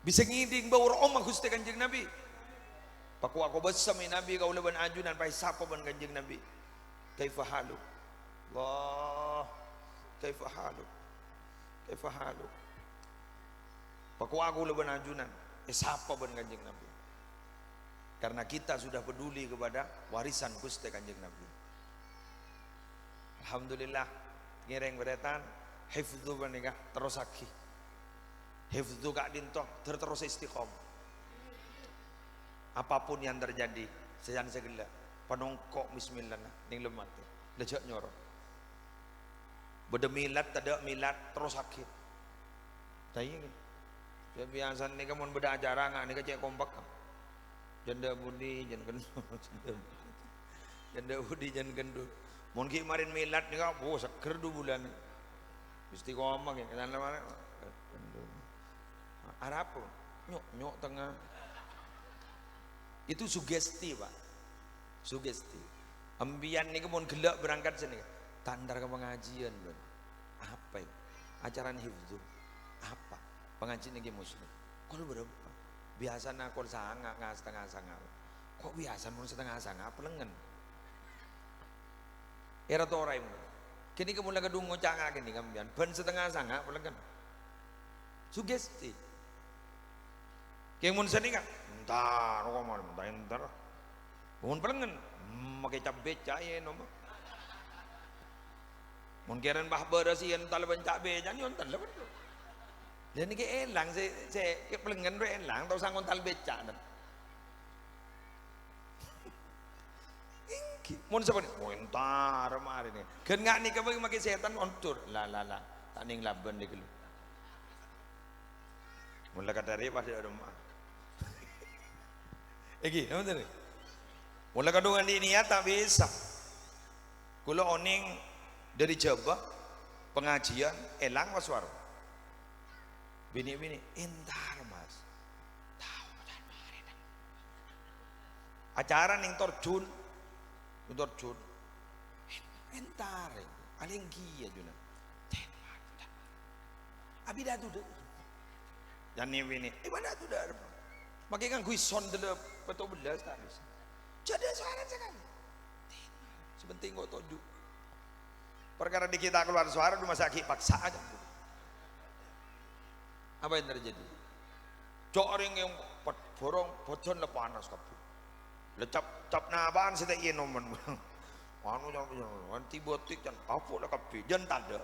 Bisa ngiding bawur omah Gusti Kanjeng Nabi. Paku aku bersama Nabi kau leban ajunan pai sapa ban Kanjeng Nabi. Kaifa halu? Allah. Kaifa halu? Kaifa halu? Paku aku leban ajunan sapa ban Kanjeng Nabi. Karena kita sudah peduli kepada warisan Gusti Kanjeng Nabi. Alhamdulillah ngireng beretan hifdzu banika terus aki. Hifdzu gak dintoh terus istiqomah. Apapun yang terjadi sejan segala panongkok bismillah ning lemat lejak nyorot. Beda milat tada milat terus sakit. Tanya ni. Biasa ni kamu beda acara ngak ni kecek kompak. Janda budi jan kendul. Janda budi jan kendul. Mun ki kemarin milat ni kau seger 2 bulan. Istiqomah ya kan mana. Arab nyok tengah itu sugesti pak, sugesti. Ambian ni kemun gelak berangkat sini, tandar ke pengajian ben. Apa itu? Ajaran hifdzu. Apa? Pengajian ni muslim. Kau berapa? Biasa nak kau sanga nggak setengah sanga. Kok biasa mun setengah sanga pelengen. Era tu orang ini. Kini kemun laga dungo canga kini kambian. Ben setengah sanga pelengen. Sugesti. Keng mun seni kan, entar, kok mau entar, mun pelengen, makai cap beca ya nomor. Mun keren bah berasi entar leban cap beca ni entar leban. Dan ni ke elang se ke pelengen re elang, tau sang entar beca dan. Mun siapa ni? Oh entar mari ni. Ken ngak ni kebagi makai setan ontur, la, tak ning laban ni kelu. Mula kata dia pasti ada rumah. Egi, nampak ni. Mula kandungan di niat tak bisa. Kalau oning dari Jawa pengajian elang waswar. Bini entar mas. Tahu dan mari. Acara ning torjun, entar. Aling kia juna. Abi dah tu. Dan ni bini, mana tu dah? Makai kan kuison dulu betul belas tak bisa. Jadi suara sekali. Sebenting kau toju. Perkara di kita keluar suara rumah sakit paksa aja. Apa yang terjadi? Coreng yang borong bocon le panas kabur. Le cap naban sita iya nomen. Anu jangan antibiotik dan apa lah kabur. Jangan tak ada.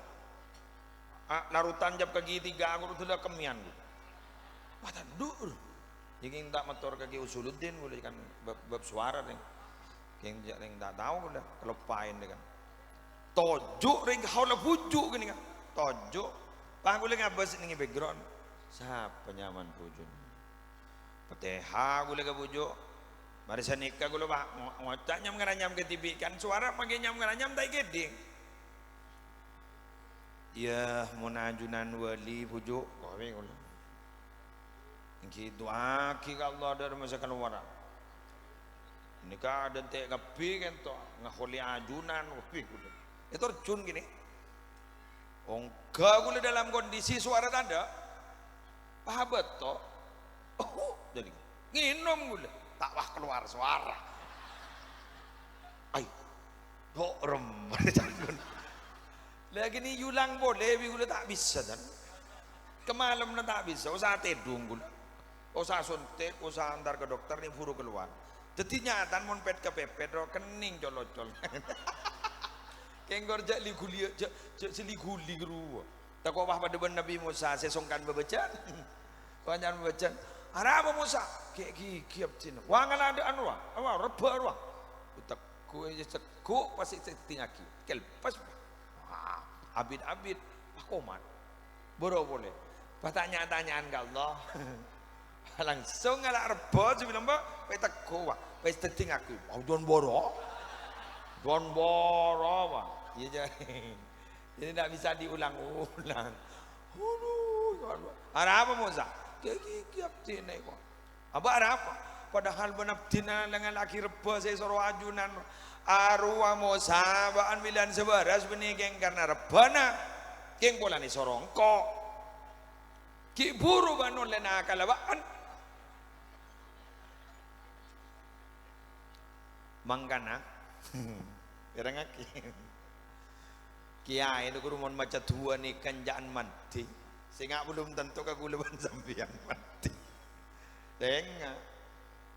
Larutan jam kaki 3 aku tu dah kemian. Mata dur. Jadi tak motor kaki Usuluddin boleh kan bab suara nih. Yang tak tahu udah kelepain dengan. Tojuk ring kau lah pujuk gini kan. Tojuk. Pah boleh ngabas ini background. Siapa nyaman pujuk. Peteha boleh ke pujuk. Barisan nikah boleh bah ngocak nyam ngaranyam ke TV kan suara pakai nyam ngaranyam tak gede. Ya munajunan wali pujuk. Kau boleh. Gitu aki Allah dari masa keluar. Nikah dan tak kapi kan tu ngaholi ajunan kapi kuda. Itu terjun gini. Ongga gula dalam kondisi suara tanda. Pahabat to. Oh, jadi nginom gula. Tak wah keluar suara. Ay, dorem. Lagi ni yulang boleh, gula tak bisa dan. Kemalam na tak bisa. Usah tedung gula. Usah suntik, usah antar ke dokter ni buru keluar. Jadi nyatan mon pet kepepet ro kening colocol. Kenggor jak liguli jak seliguli guru. Tak kau bah pada Nabi Musa sesongkan bebecan. Banyak bebecan. Arab Musa ke kiap cina. Wangan ada anu wa reba wa. Utak ku je cekuk pasti tingaki. Kelpas. Abid-abid pakomat. Boro boleh. Pertanyaan-tanyaan ke Allah. Langsung ngalak rebo bilang mbak wis teko Pak wis dadi aku Don Boro Pak iya jadi tidak bisa diulang-ulang. Ada apa Musa kiap tine kok apa ada apa padahal benabdina dengan laki rebo saya suruh ajunan arwah Musa baan bilan sebaras benih geng karena rebana geng bola ni sorongko ki buru banon lena kalabaan mangkana orang akin kiai itu kurumon maca tua nih kanjaan mati sehingga belum tentu kagulaban sambian mati tengah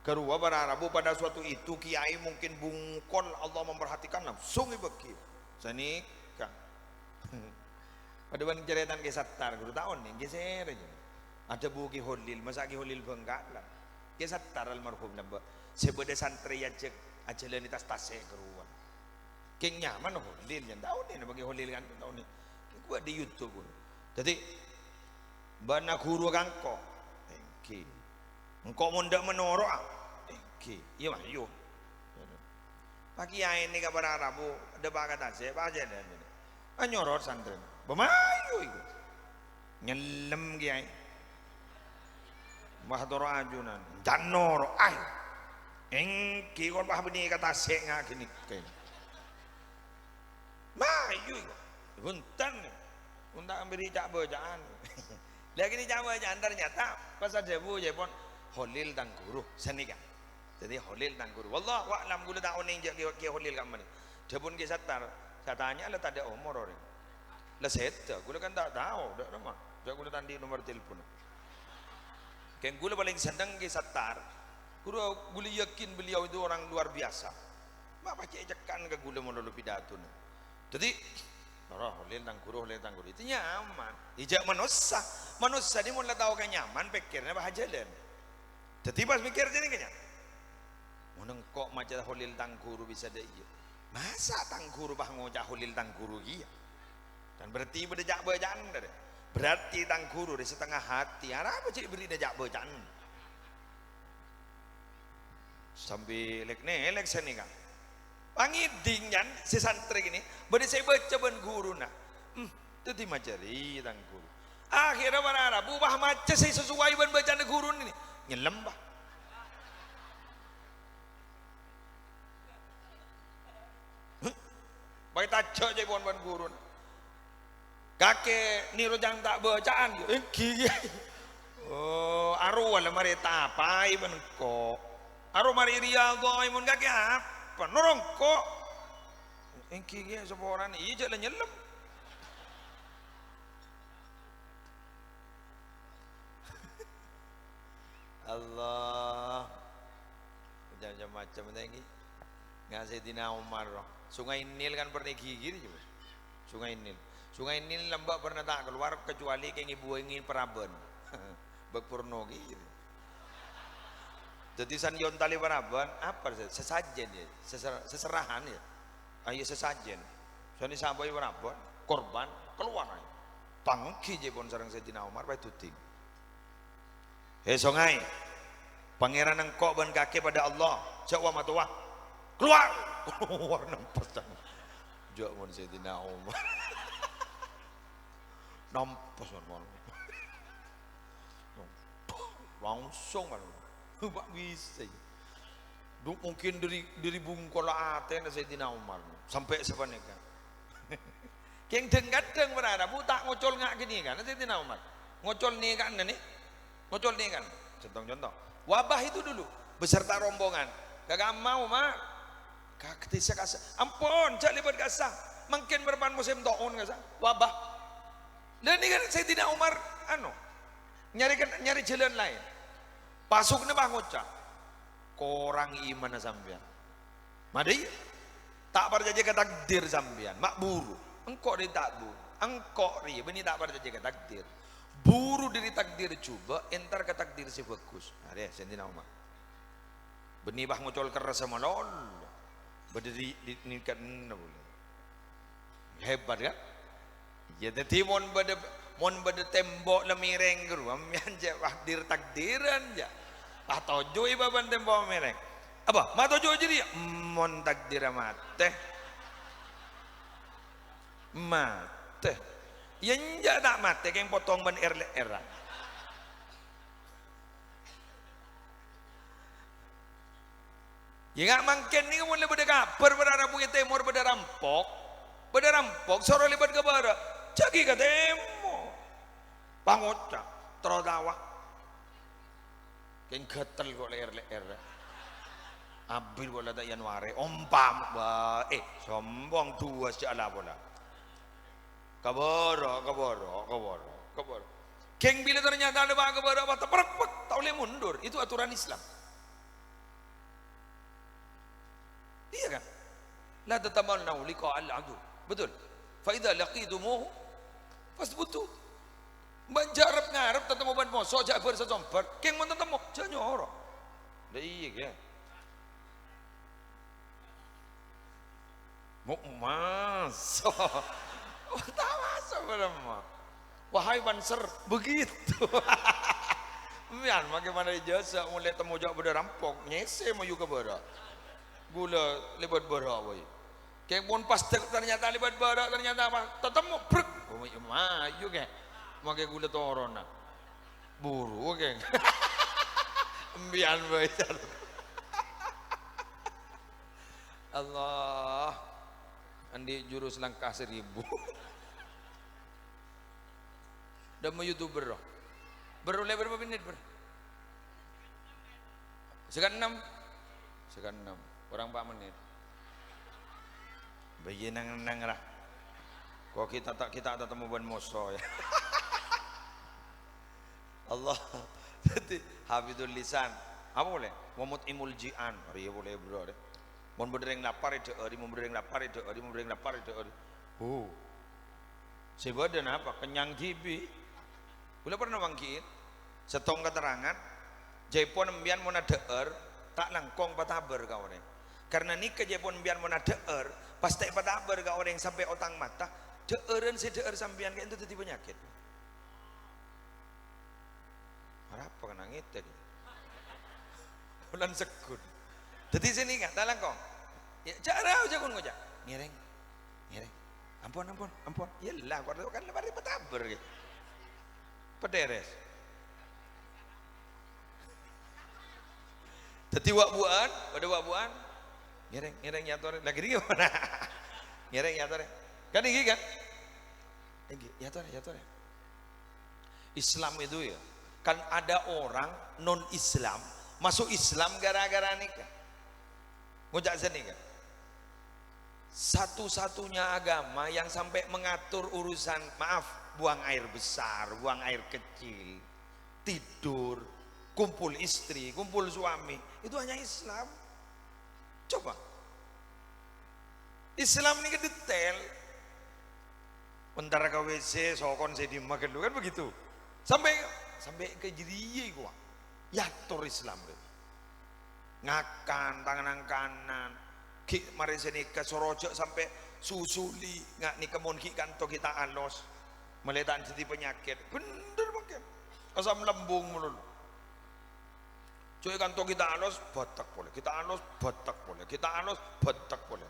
kerua berarabu pada suatu itu kiai mungkin bungkol Allah memperhatikan langsung ibeki sanika pada ban ceretan ke sattar guru tahun nih geser aja ada buki holil masa ki holil bengkak lah ke sattar almarhum nambah sebeda santri aja lenitas tasek keruan keng nyaman holil yang tahun ini bagi holil kan tahun ini gua di YouTube jadi bana guru kangko engki engkau mundak menoro engki iya mah yo pagi ini kabar Arabu ada bakat tasek apa aja dan nyorot santri bemayu itu nyelem kiai mahdoro ajunan janor ay engki kon pah beni kata sek ngak gini kayak mayu itu buntan untuk ambil cak bacaan lagi ni cak bacaan ternyata pas ada bu je pon holil tang guru seni kan jadi holil tang guru wallah wa alam gula tahun ini ki holil kam ni dia pun ki satar saya tanya lah tak ada umur orang lah saya gula kan tak tahu dak nama dia gula tandi nomor telepon kan gula paling senang ki satar gula yakin beliau itu orang luar biasa mak baca ejakan ke gula mau lalu pidato jadi holil tang guru itu nyaman ijak manusia ni mula tahu kan nyaman pikirnya bahajalan jadi pas mikir jadi kan menengkok macam holil tang guru bisa deh masa tang guru bah ngocah holil tang guru iya dan berarti berdejak bacaan berarti tang guru di setengah hati apa jadi beri dejak bacaan sambil lek seni kan pangiding kan si santri ini beri saya baca ben guru nah itu dimajari tang guru akhirnya mana bubah maca saya sesuai ben bacaan guru ini nyelem bah baik tajo je bon guru kakek niru jang tak bacaan gigi oh aru wala mari tapai benko aru mari riyadhah imun kakek apa norongko gigi seporan iya jalan nyelem Allah macam macam lagi ngasih Dina Umar Sungai Nil kan pernah gigi juga Sungai Nil lembak pernah tak keluar kecuali kayak ibu ingin Paraban berpurno gitu jadi san yon tali Paraban apa sesajen ya seserahan ya ayo sesajen sani sampai Paraban korban keluar aja tangki je pun sareng Sayyidina Umar bae tuting sungai pangeran engkau ban kaki pada Allah jauh matuah keluar nempes jauh mon Sayyidina Umar nempes langsung pak bisa mungkin dari bungkola aten Sayyidina Umar sampai sepaneka yang dengadeng berada tak ngocol ngak gini kan Sayyidina Umar ngocol nih kan ngocol nih kan contoh wabah itu dulu beserta rombongan kagak mau mak kaktisya kasah ampun cak libat kasah mungkin berpan musim tahun kasah wabah dan ini kan Sayyidina Umar nyari jalan lain pasuknya bah ngocak korang iman sampean madai tak berjanji ke takdir sampean mak buru engkau di tak buru engkau ri beni tak berjanji ke takdir buru diri takdir coba entar ke takdir si bagus ada Sayyidina Umar beni bah ngocol keras sama lol berdiri nikah hebat kan ya jadi mon mon bede tembok lemireng guru amyan je takdir takdiran ja tojo ibaban tembok mereng apa ma tojo jadi mon takdir mate mate yen ja tak mate keng potong ban era ya nggak mungkin nih kamu lebih kabar berada bukit timur pada rampok soro lebat ke barat cagi ke temo pangocak terodawa yang gatel kok leer abil bola tak Januari ompam sombong dua siala bola kaboro keng bila ternyata ada bang kaboro apa tak boleh mundur itu aturan Islam. Iya kan? La tatamannu liqa al-adu. Betul. Fa idza laqitumuhu fasbutu. Banjarap ngarep tetemu ban moso jak bersesombar, keng mun tetemu ja nyoro. Lah iya kan? Mau masuk. Tak masuk berema. Wahai banser, begitu. Mian bagaimana ijazah mulai temu jak berderampok, nyese mau juga berak. Gula lebat berak boy. Kayak pun pas ternyata lebat berak ternyata apa? Tetemu brek. Oh maju ke. Makai gula torona. Buru ke. Embian boy. Allah. Andi jurus langkah 1000. Dan mau YouTuber roh. Beroleh berapa menit ber? Sekian 6. Kurang 4 menit. Bayi nang lah. Kok kita tak temu ban moso ya. Allah. Jadi hafidul lisan. Apa boleh? Momot imul jian. Iya boleh bro. Mon berdering lapar itu, mon berdering lapar itu. Oh. Sebadan apa? Kenyang gibi. Boleh pernah bangkit. Setong keterangan. Jaipon embian mon adeer tak langkong pataber kau ni. Karena nikah je pun biar mana deer, pas tak pada ber ke orang sampai otang mata, deeran deer sampian kayak itu jadi penyakit. Apa kan nangit tadi? Bulan sekun. Jadi sini nggak talang kong. Ya cara aja kon ngojak. Ngereng. Ampun. Yalah, kau kan lebar di petaber gitu. Pederes. Jadi wakbuan, pada wakbuan. Ngereng nyator lagi di mana? Ngereng nyator kan ini kan? Nyator. Islam itu ya kan ada orang non Islam masuk Islam gara-gara nikah. Ngojak sini kan? Satu-satunya agama yang sampai mengatur urusan buang air besar, buang air kecil, tidur, kumpul istri, kumpul suami itu hanya Islam. Coba Islam ini ke detail bentar ke WC sokon saya dimakan kan begitu sampai ke jiriye gua yatur Islam deh. Ngakan tangan kanan ki mari sini ke sorojok sampai susuli ngak ni kemun ki kanto kita alos meletak jadi penyakit bener mungkin asam lambung melulu. Cuy kantor kita alos batak boleh, kita alos batak boleh.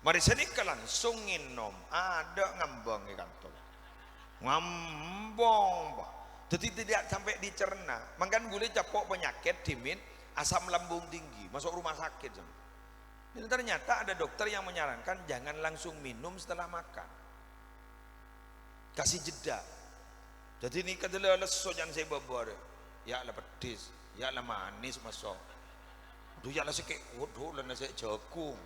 Mari sini langsung nginom, ada ngambang di kantor, ngambang pak. Jadi tidak sampai dicerna, makan boleh capok penyakit dimin, asam lambung tinggi, masuk rumah sakit. Dan ternyata ada dokter yang menyarankan jangan langsung minum setelah makan, kasih jeda. Jadi ini kedelai leso jangan saya bawa, ya lah pedis. Ya lah manis masuk. Aduh ya lah sih kayak waduh lah nasi jagung.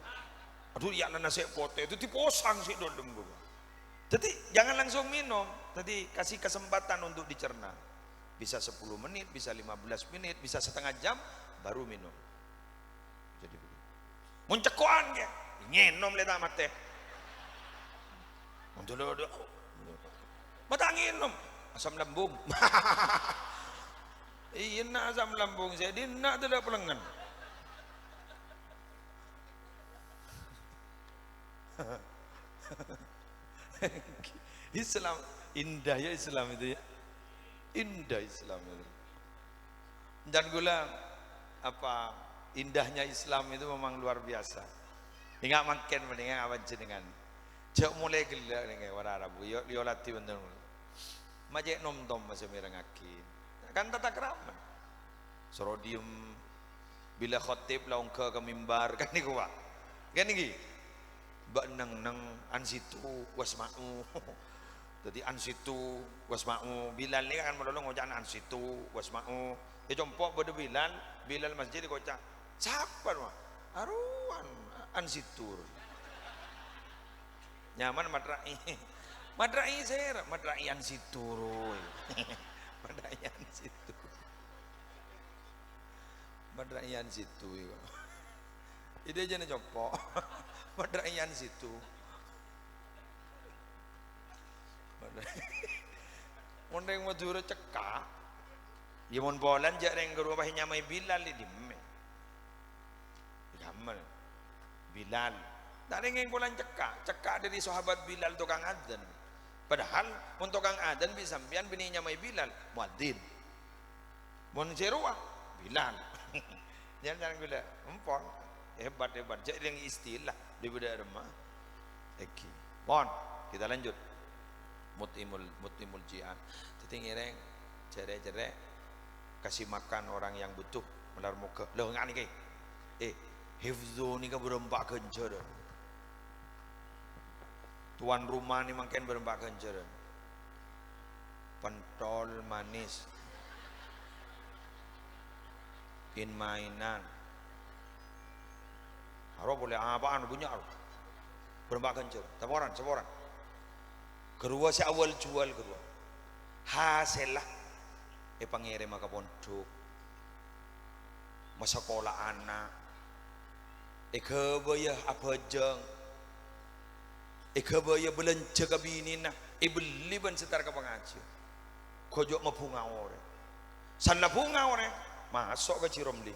Aduh ya lah nasi pote itu diposang sih dolem gua. Jadi jangan langsung minum. Jadi kasih kesempatan untuk dicerna. Bisa 10 menit, bisa 15 menit, bisa setengah jam baru minum. Jadi begitu. Muncekoan ya. Ngenom le tamat teh. Muncul mata ngenom asam lambung. Iya nak asam lambung saya, dia nak tidak pelengan. Islam Indah ya Islam itu ya. Indah Islam itu. Dan gula apa indahnya Islam itu memang luar biasa. Ingat makin mendingan awan jenengan. Cek mulai gila dengan orang Arab. Yo latih bener. Majek nom tom masih merengaki. Kan tata kerama. Serodium bila khotib laung ke mimbar kan niku Pak. Kan niki. Mbak neng ansitu wasma'u. Jadi ansitu wasma'u. Bilal ni kan melolong ngocan ansitu wasma'u. Ya jompo pada Bilal masjid di kocak. Siapa mah? Aruan ansitur. Nyaman madrai. Madrai saya, madrai ansitur. Madrai ansitur. Madrai ansitu. Ide aja nih jompo. Madrai ansitu. Madrai. Mondeng Madura cekak. Ya mon bolan jak reng guru bah nyamai Bilal di dimme. Gamal. Bilal. Tak reng bolan cekak dari sahabat Bilal tukang adzan. Padahal untuk tukang adzan bisa sampean bini nyamai Bilal, muadzin. Mon cerua Bilal. Jangan gula empon. Hebat. Jak reng istilah di budak rumah. Eki. Mon, kita lanjut. Mutimul jian. Tetinggi reng cerek kasih makan orang yang butuh melar muka. Loh ngak ni hifzu ni kan berempat kencer. Tuan rumah ni makin berempat kencer. Pentol manis. In mainan. Harap boleh apaan punya harap. Berempat kencer. Saboran. Kedua si awal jual kedua. Hasil lah. Pangirim ke pondok masa sekolah anak kebaya apa jeng kebaya belanja ke bini nah beli ban setar ke pengaji kojok mapunga ore sana punga ore masuk ke Ciromli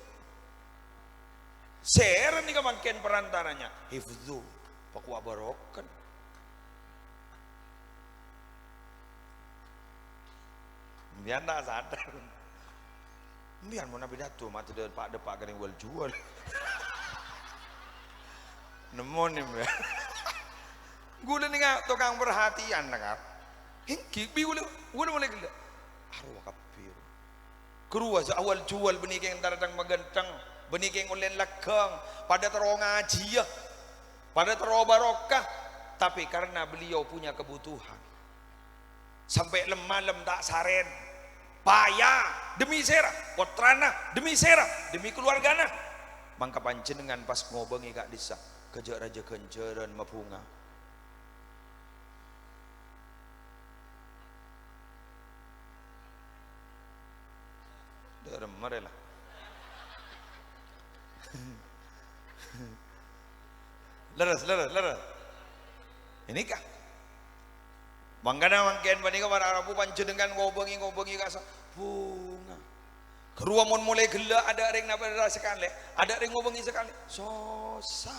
ser ni kemangkian perantaranya hifzu pakwa barokan biar tak sadar biar mau nabi datu mati depak kan yang jual nemu nih biar gue nih nggak tukang perhatian nak hingki gue mulai gila arwah kapir keruas awal jual benih yang datang magentang benih yang ulen lekang pada terong ngaji ya pada terong barokah tapi karena beliau punya kebutuhan sampai lemah tak saren payah demi sera potrana demi sera demi keluargana mangka panjenengan pas ngobengi kak desa kejak raja kenceran mapunga derem marela leres ini kah Mangkana mangkian banding para Arabu panjenengan ngobengi kasa bunga. Kerua mon mulai gela ada ring napa sekali, ada ring ngobengi sekali. Sosa.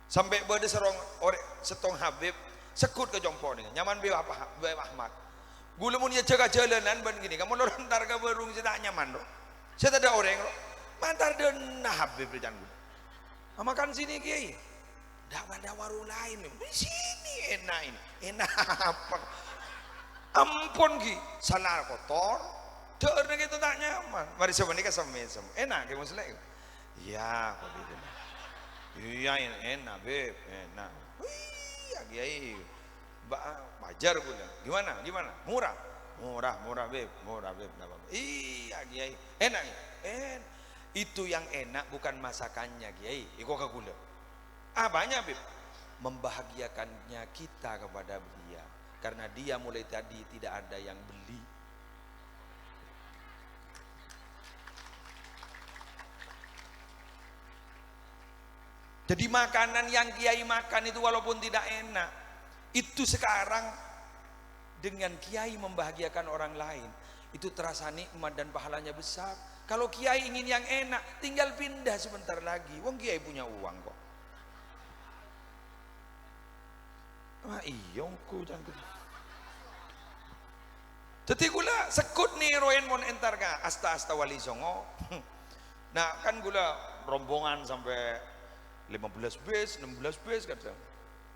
Sampai bade serong ore setong Habib sekut ke jompo ni. Nyaman be apa be Ahmad. Gula mun ya jaga jalanan ban gini, kamu lorong targa berung saya tak nyaman do. Saya tak ada orang lo. Mantar den Habib jangan. Makan sini kiai. Dah ada warung lain di sini enak ini enak apa ampun ki salah kotor deur gitu tak nyaman mari coba nikah sama enak ki muslim ya kok gitu iya enak beb enak wih kiai bajar gula gimana murah beb enggak apa-apa iya kiai enak itu yang enak bukan masakannya kiai iko ka gula banyak Bib membahagiakannya kita kepada dia karena dia mulai tadi tidak ada yang beli jadi makanan yang kiai makan itu walaupun tidak enak itu sekarang dengan kiai membahagiakan orang lain itu terasa nikmat dan pahalanya besar. Kalau kiai ingin yang enak tinggal pindah sebentar lagi wong kiai punya uang kok. Wah iya ku jangan. Dadi kula sekut ni roen mon entar ka asta wali songo. Nah kan gula rombongan sampai 15 bis, 16 bis kadang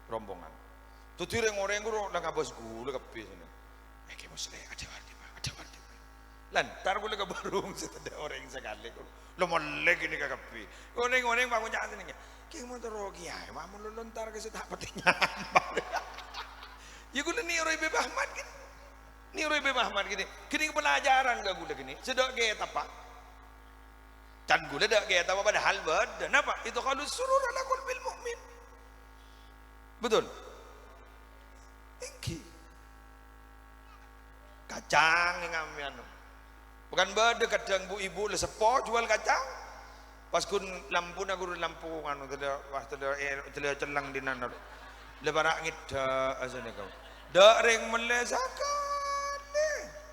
rombongan. Tuh orang guru nak bos gula kapis ini. Kayak bos le ada wardi. Lantar gula ke barung setada orang sekali guru. Lo molek ini ke kapi. Orang bangun jangan ini. Kayak mau terogi ya, mau lo lontar ke situ apa tinya? Ya gula ni orang Ibu Ahmad gini. Ni orang Ibu Ahmad gini. Kini pelajaran gak gula gini. Sedok kayak apa? Can gula dak kayak apa padahal beda. Kenapa? Itu kalau surur ala qalbil mukmin. Betul. Engki. Kacang yang anu. Bukan beda kadang bu ibu le sepo jual kacang. Pas kun lampu na guru lampu anu teda celang dinan. Le barak ngida asane kau. Dak ring melesakan.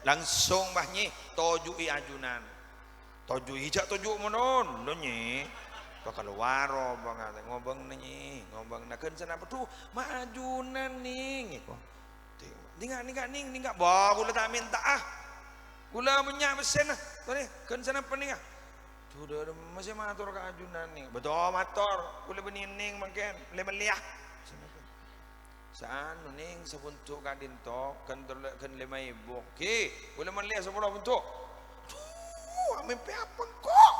Langsung bahnya tojui ajunan. Toju hijak toju monon lo nyi bakal waro banget ngobang nyi ngobang naken sana betul majunan ning kok ning bah gula tak minta gula punya mesin tadi kan sana pening sudah masih matur ke ajunan ning betul matur gula benining mungkin le meliah saan ning sebuntuk kadinto kan lima ibu ki gula meliah 10 bentuk mimpi apa kok?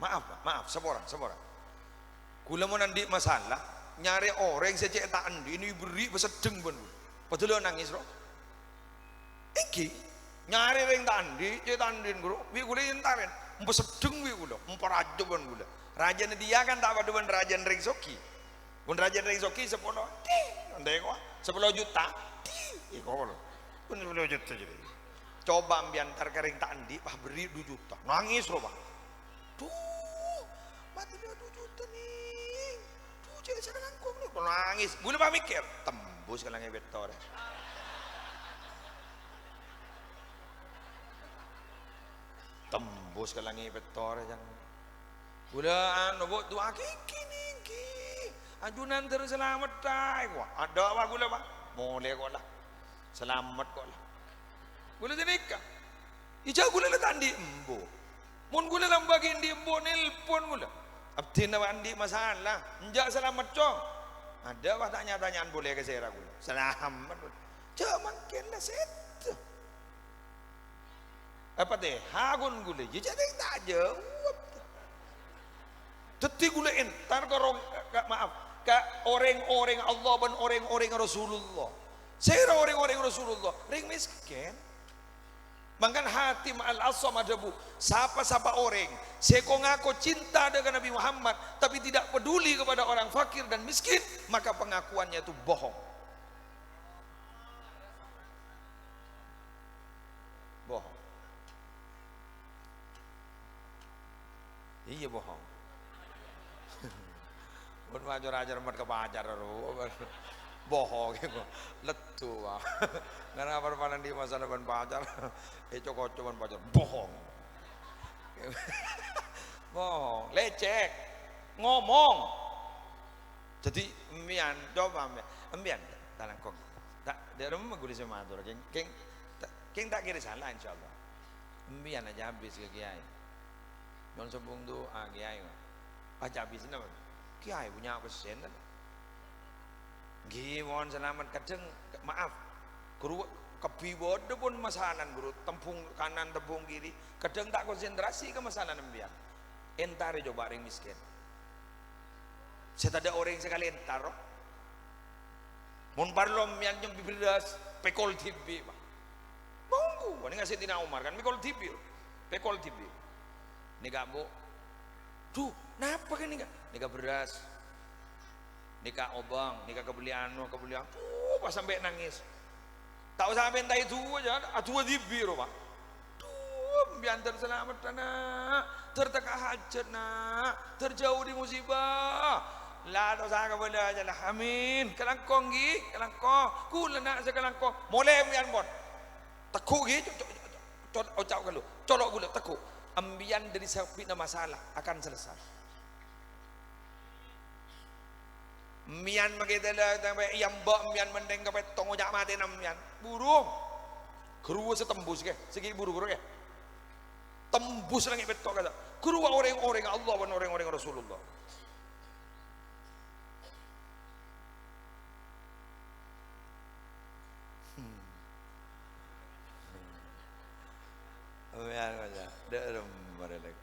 Maaf, seborang. Kula mau nandi masalah, nyari orang saja tak andi, ini beri besedeng pun. Padahal nangis roh. Iki nyari orang tak andi, cek andin guru, wi kula intarin, besedeng wi kula, raja pun kula. Raja dia kan tak pada raja ring soki. Pun raja ring soki 10 juta pun 10 juta jadi coba ambiantar kering tak andi bah beri 2 juta nangis loh bang mati dia 2 juta nih jadi sana langkung nih nangis gue lupa mikir tembus ke langit betor jangan udah anu buat dua kiki ajunan terus selamat tay gua ada apa gula pak boleh kok lah selamat kok lah gula jenika ija gula le tandi embo mun gula lambagi di embo nelpon gula abdi andi masalah enjak selamat cong ada apa tanya-tanyaan boleh ke saya gula selamat jangan kena set apa teh hagun gula jadi tak jawab detik gula entar korong maaf ka orang-orang Allah dan orang-orang Rasulullah. Saya orang-orang Rasulullah, ring miskin. Mangkan hati ma'al asam adabu. Siapa-siapa orang, saya kau ngaku cinta dengan Nabi Muhammad, tapi tidak peduli kepada orang fakir dan miskin, maka pengakuannya itu bohong. Bohong. Iya bohong. Pun ajar mat ke pacar bohong gitu letu karena perpanan di masa depan pacar cokot-cokan pacar bohong lecek ngomong jadi embian coba embian dalam kok tak dari rumah gue sama atur keng tak kira salah insyaallah embian aja habis ke kiai non sebung tu kiai aja habis nama kiai punya pesen kan gimon selamat kadang maaf guru kebi bodoh pun masanan guru tempung kanan tempung kiri kadang tak konsentrasi ke masalah nembian entar coba ring miskin saya ada orang sekali entar mun parlom yang beras pekol tibi monggo ini ngasih Tina Umar kan pekol tibi ini gak bu tuh kenapa kan ini gak beras nikah obang, nikah kebelian, pas sampai nangis. Tak usah sampai entah itu aja, atuh di biru pak. Tuh, biantar selamat nak, terteka hajat nak, terjauh di musibah. Lah tak usah kepada aja lah, amin. Kelangkong gi, kelangkong, kula nak sekelangkong. Mulai bian bon, tekuk gi, ucap kalau, colok gula tekuk. ambian dari sapina masalah akan selesai. Mian makitala sampai yang mbok mian mendeng kapet tongo jak mati nam mian burung keruwa setembus ke segi buru ke tembus langit betok kata keruwa orang-orang Allah dan orang-orang Rasulullah. Mian aja derem barelek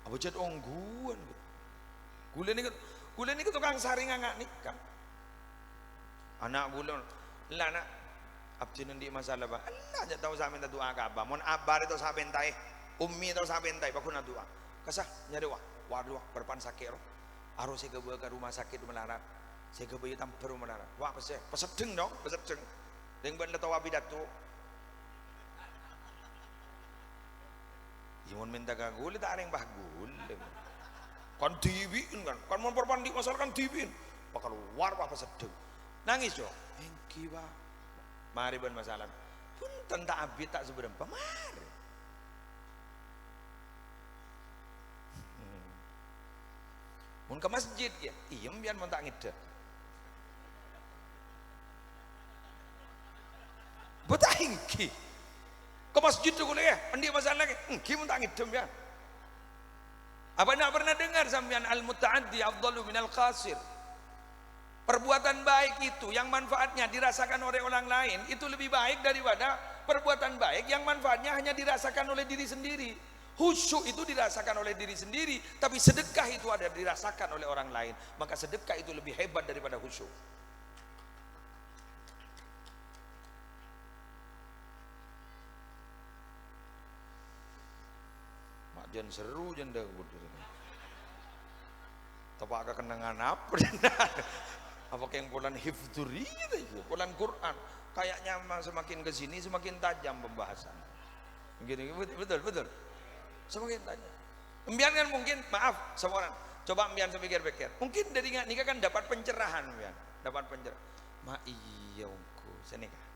apa jet ongguan gula ni ke tukang saring angak nikah anak gula lah nak abdi nanti masalah ba Allah aja tahu sampai doa ka ba mon abar itu sampai entai ummi itu sampai entai ba kuna doa kasah nyari waduh perpan sakit ro harus saya ke rumah sakit melarat saya ke bayi tampar melarat wah pesedeng dong pesedeng deng ban tahu abidatu imun minta ka gula tak ada yang bah gula kan dibikin kan mau perpan di masalah kan dibikin bakal luar apa sedeng nangis yo engki ba mari ban masalah pun tentang abid tak seberapa mari mun ke masjid ya iya biar mun tak ngidek betah engki ke masjid tu kuliah andi masalah lagi engki mun tak ngidem ya. Apa nak pernah dengar sampean al-muta'addi afdalu minal qasir? Perbuatan baik itu yang manfaatnya dirasakan oleh orang lain itu lebih baik daripada perbuatan baik yang manfaatnya hanya dirasakan oleh diri sendiri. Khusyuk itu dirasakan oleh diri sendiri, tapi sedekah itu ada dirasakan oleh orang lain. Maka sedekah itu lebih hebat daripada khusyuk. Mak jan seru jan dah. Tapak kenangan apa apa yang bulan hifdzuri itu bulan Quran kayaknya semakin ke sini semakin tajam pembahasan gini betul semakin tajam embian kan mungkin maaf sama orang coba embian sepikir-pikir mungkin dari nikah kan dapat pencerahan embian dapat pencerahan ma iya ongko senikah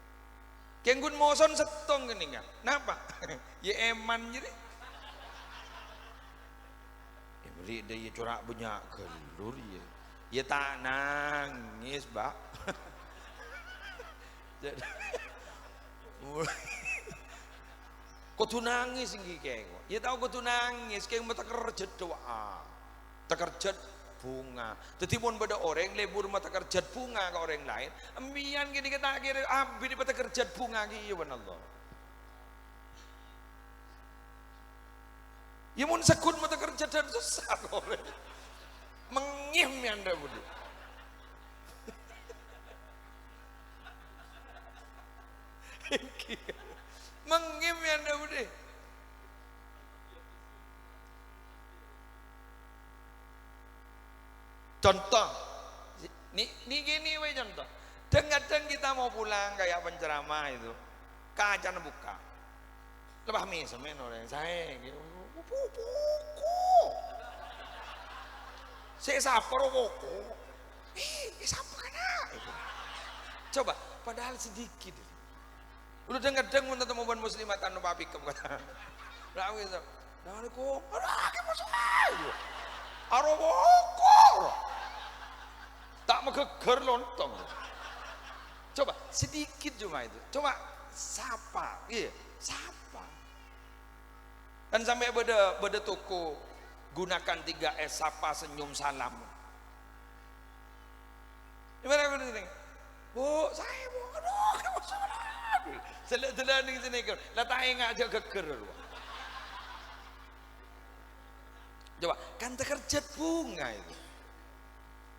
kenggun moson setong gini kan kenapa ya eman jadi beli dia corak banyak gelur ya tak nangis bak kau tuh nangis inggi kengko ya tahu kau tuh nangis kengko mata kerja doa terkerjat bunga tetimun pada orang lebur mata kerjat bunga ke orang lain ambian gini kita kira ambil di mata kerjat bunga gitu ya Allah ya mun sekun mata kerja dan susah orang mengim ya anda budi mengim ya anda budi contoh ini gini we contoh kadang kita mau pulang kayak penceramah itu kaca buka lepas semen orang saya gitu buku saya sapa buku sapa kana coba padahal sedikit udah kadang mun ketemu ban muslimatan nu papi kata lah gitu assalamualaikum waalaikumsalam aro buku tak megeger lontong coba sedikit cuma itu coba sapa iya sapa dan sampai beda toko gunakan 3S sapa senyum salam gimana ini bu saya bu aduh kenapa salah selak-selak di sini kan lah tak ingat aja geger coba kan terkerjat bunga itu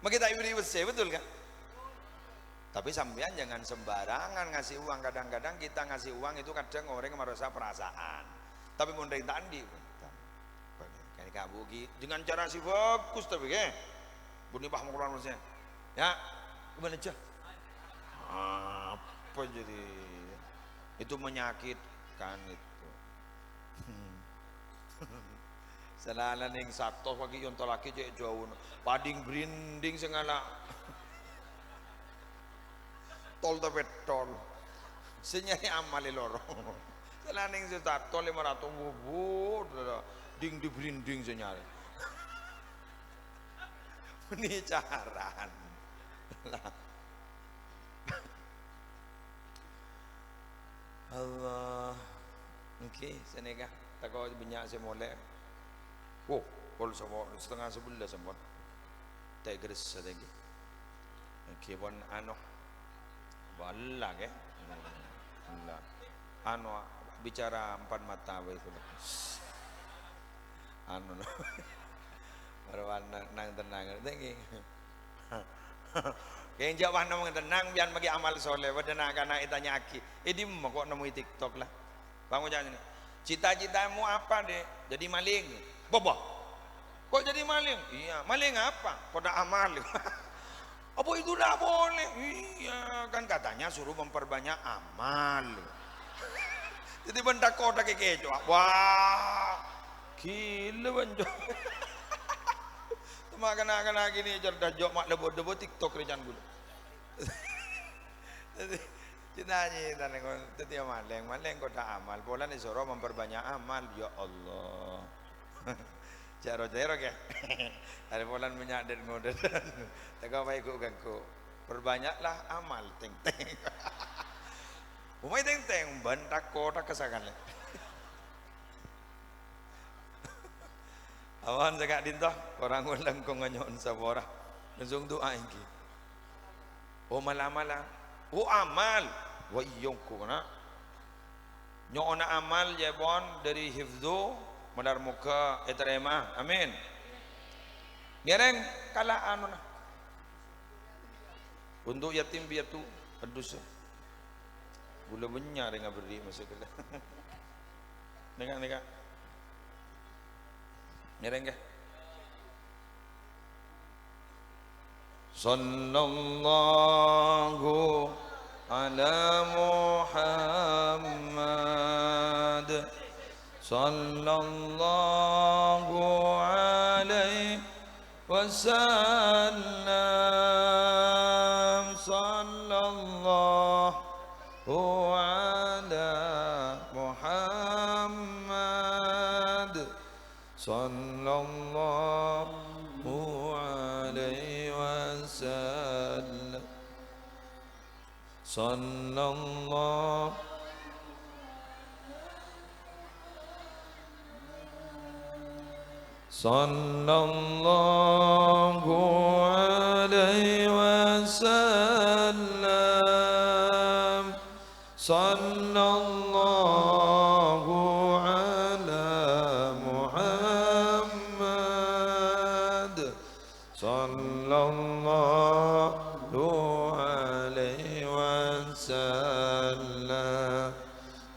maka kita ibri bersih betul kan tapi sampean jangan sembarangan ngasih uang kadang-kadang kita ngasih uang itu kadang orang merasa perasaan tapi mau dari tadi kan kamu dengan cara si bagus tapi ke bunyi paham Quran maksudnya ya gimana aja apa jadi itu menyakitkan itu selalan yang satu pagi yang laki cek jauh pading brinding segala tol tapi tol senyai amali lorong selaning satu 500 bubur ding di brinding senyal. Ini caran. Allah. Okey, senega. Tak kau banyak saya molek. Oh, kalau sama setengah sebulan sama. Tak geres sedegi. Okey, pun ano. Wallah ke? Allah. Ano bicara empat mata itu. Ano no. Marwan nang tenang. Tengki. Kaya jawab nang tenang biar bagi amal soleh. Wadana kana itanya aki. Di mo kok nemu TikTok lah. Bangun jangan. Cita-citamu apa deh? Jadi maling. Bobo. Kok jadi maling? Iya, maling apa? Kok dah amal. Apa itu dah boleh? Iya, kan katanya suruh memperbanyak amal. Jadi benda kau tak kekejo. Wah, gila banjo. Makan gini cerdas jok mak lebo TikTok recan gula. Cintanya tanengon tetiap maleng kau tak amal. Pola ni suruh memperbanyak amal. Ya Allah. Jaro ke. Ada pola minyak dan ngodet. Tak kau baik gangku. Perbanyaklah amal teng. Umay teng bantak kota kesakan. Awan segak dintoh orang ulang kong nganyon sa bora. Langsung doa ingki. Oh malamala. Oh amal. Wa iyong ko na. Nyo na amal jebon dari hifdzu madar muka etrema. Amin. Ngereng kala ano na. Untuk yatim piatu adus. Gula benyar nga beri masa kala. Neka. Ngereng ke? Sallallahu ala Muhammad. Sallallahu alaihi wasallam. Sallallahu ala Muhammad. Sallallahu alaihi wasallam. Sallallahu alaihi wasallam. Sallallahu ala Muhammad. Sallallahu alaihi wasallam.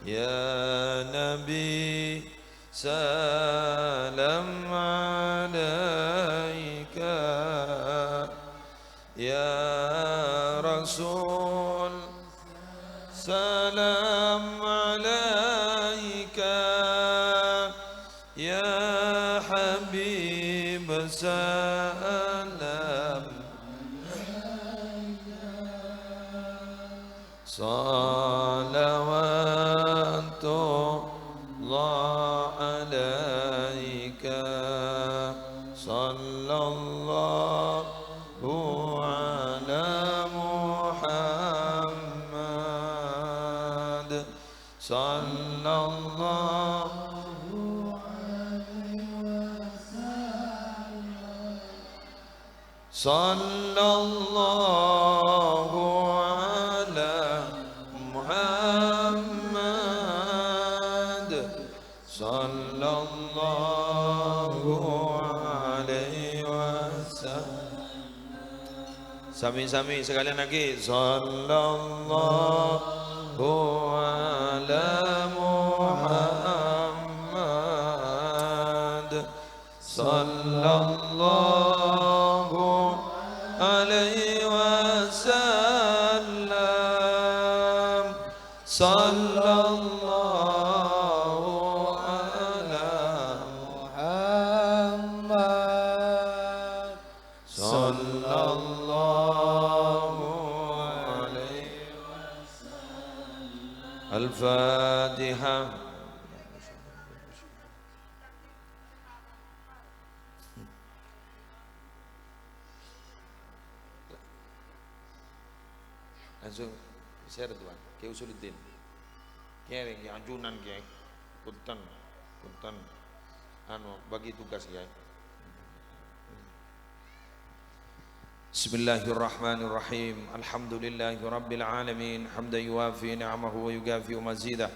Ya Nabi salam alaika. Ya Rasul salam alaika. Ya Habib salam. Salawatullah alaika. Sallallahu ala Muhammad. Sallallahu ala Muhammad. Sallallahu alaihi wasallam. Sami-sami sekalian lagi. Sallallahu ala Muhammad. Sallallahu alaihi wasallam. Sallallahu ala Muhammad. Sallallahu alaihi wasallam. Al-Fatiha. Langsung share tuan, Kiai Usuluddin. Kiai ajunan Kiai. Punten, punten. Anu bagi tugas Kiai. Bismillahirrahmanirrahim. Alhamdulillahirabbil alamin. Hamdan yuwafi ni'amahu wa yukafi mazidah.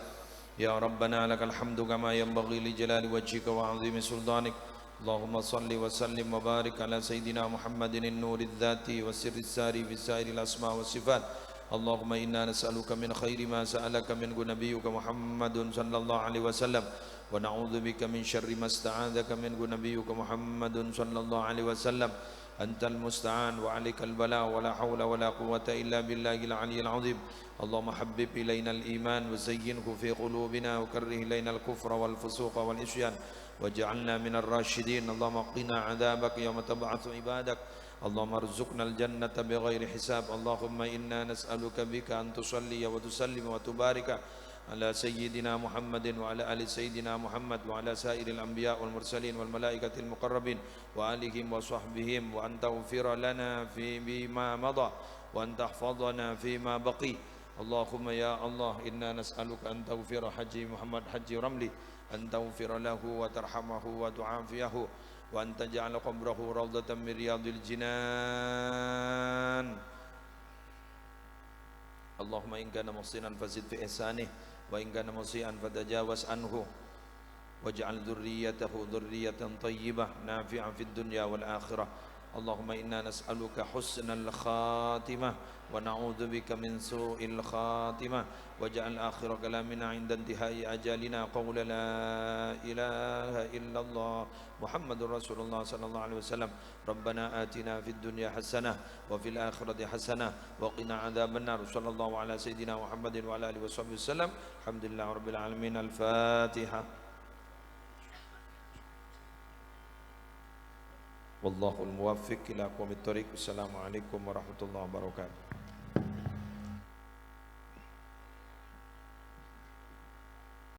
Ya Rabbana lakal hamdu kama yanbaghi li jalali wajhika wa 'azimi sultanik. Allahumma salli wa sallim wa barik ala sayyidina Muhammadin an-nuril dhati wa sirris sari fi sairil asma wa sifat. Allahumma inna nas'aluka min khairi ma sa'alaka minhu nabiyyuka Muhammadun sallallahu alaihi wasallam wa na'udzu bika min syarri ma sta'adzaka minhu nabiyyuka Muhammadun sallallahu alaihi wasallam. Antal musta'an wa 'alaikal bala wa la haula wa la quwwata illa billahil 'aliyyil 'azim. Allahumma habbib ilaina al-iman wa zayyinhu fi qulubina wa karrih ilaina al-kufra wal fusuqa wal isyan waj'alna minar rasyidin. Allahumma qina 'adzabaka yawma tab'atsu ibadak. Allahumma arzuqna al-jannata bighairi hisab. Allahumma inna nas'aluka bika an tusalli wa tusallim wa tubarika ala sayyidina Muhammadin wa ala ali sayyidina Muhammad wa ala sairil anbiya wal mursalin wal malaikatil muqarrabin wa alihim wa sahbihim wa an taghfira lana fi bima madha wa an tahfadhana fi ma baqi. Allahumma ya Allah inna nas'aluka an taghfira haji Muhammad haji Ramli, an taghfira lahu wa tarhamahu wa tu'afiyahu wa an taj'ala qabrahu rawdatan min riyadil jinan. Allahumma in kana muhsinan fazid fi ihsanih wa in kana musian fatajawaz anhu waj'al dzurriyyatahu dzurriyyatan thayyibah nafi'an fid dunya wal akhirah. Allahumma inna nas'aluka husnal khatimah wa na'udzu bika min su'il khatimah waj'al akhir kalamina 'inda intihai ajalina qawla la ilaha illallah Muhammadur Rasulullah sallallahu alaihi wasallam. Rabbana atina fid dunya hasanah wa fil akhirati hasanah wa qina adzabannar. Sallallahu ala sayidina Muhammadin wa ala alihi washabbihi wasallam. Alhamdulillahirabbil alamin. Al-Fatihah. Wallahul muwaffiq ila aqwamit thoriq. Assalamualaikum warahmatullahi wabarakatuh.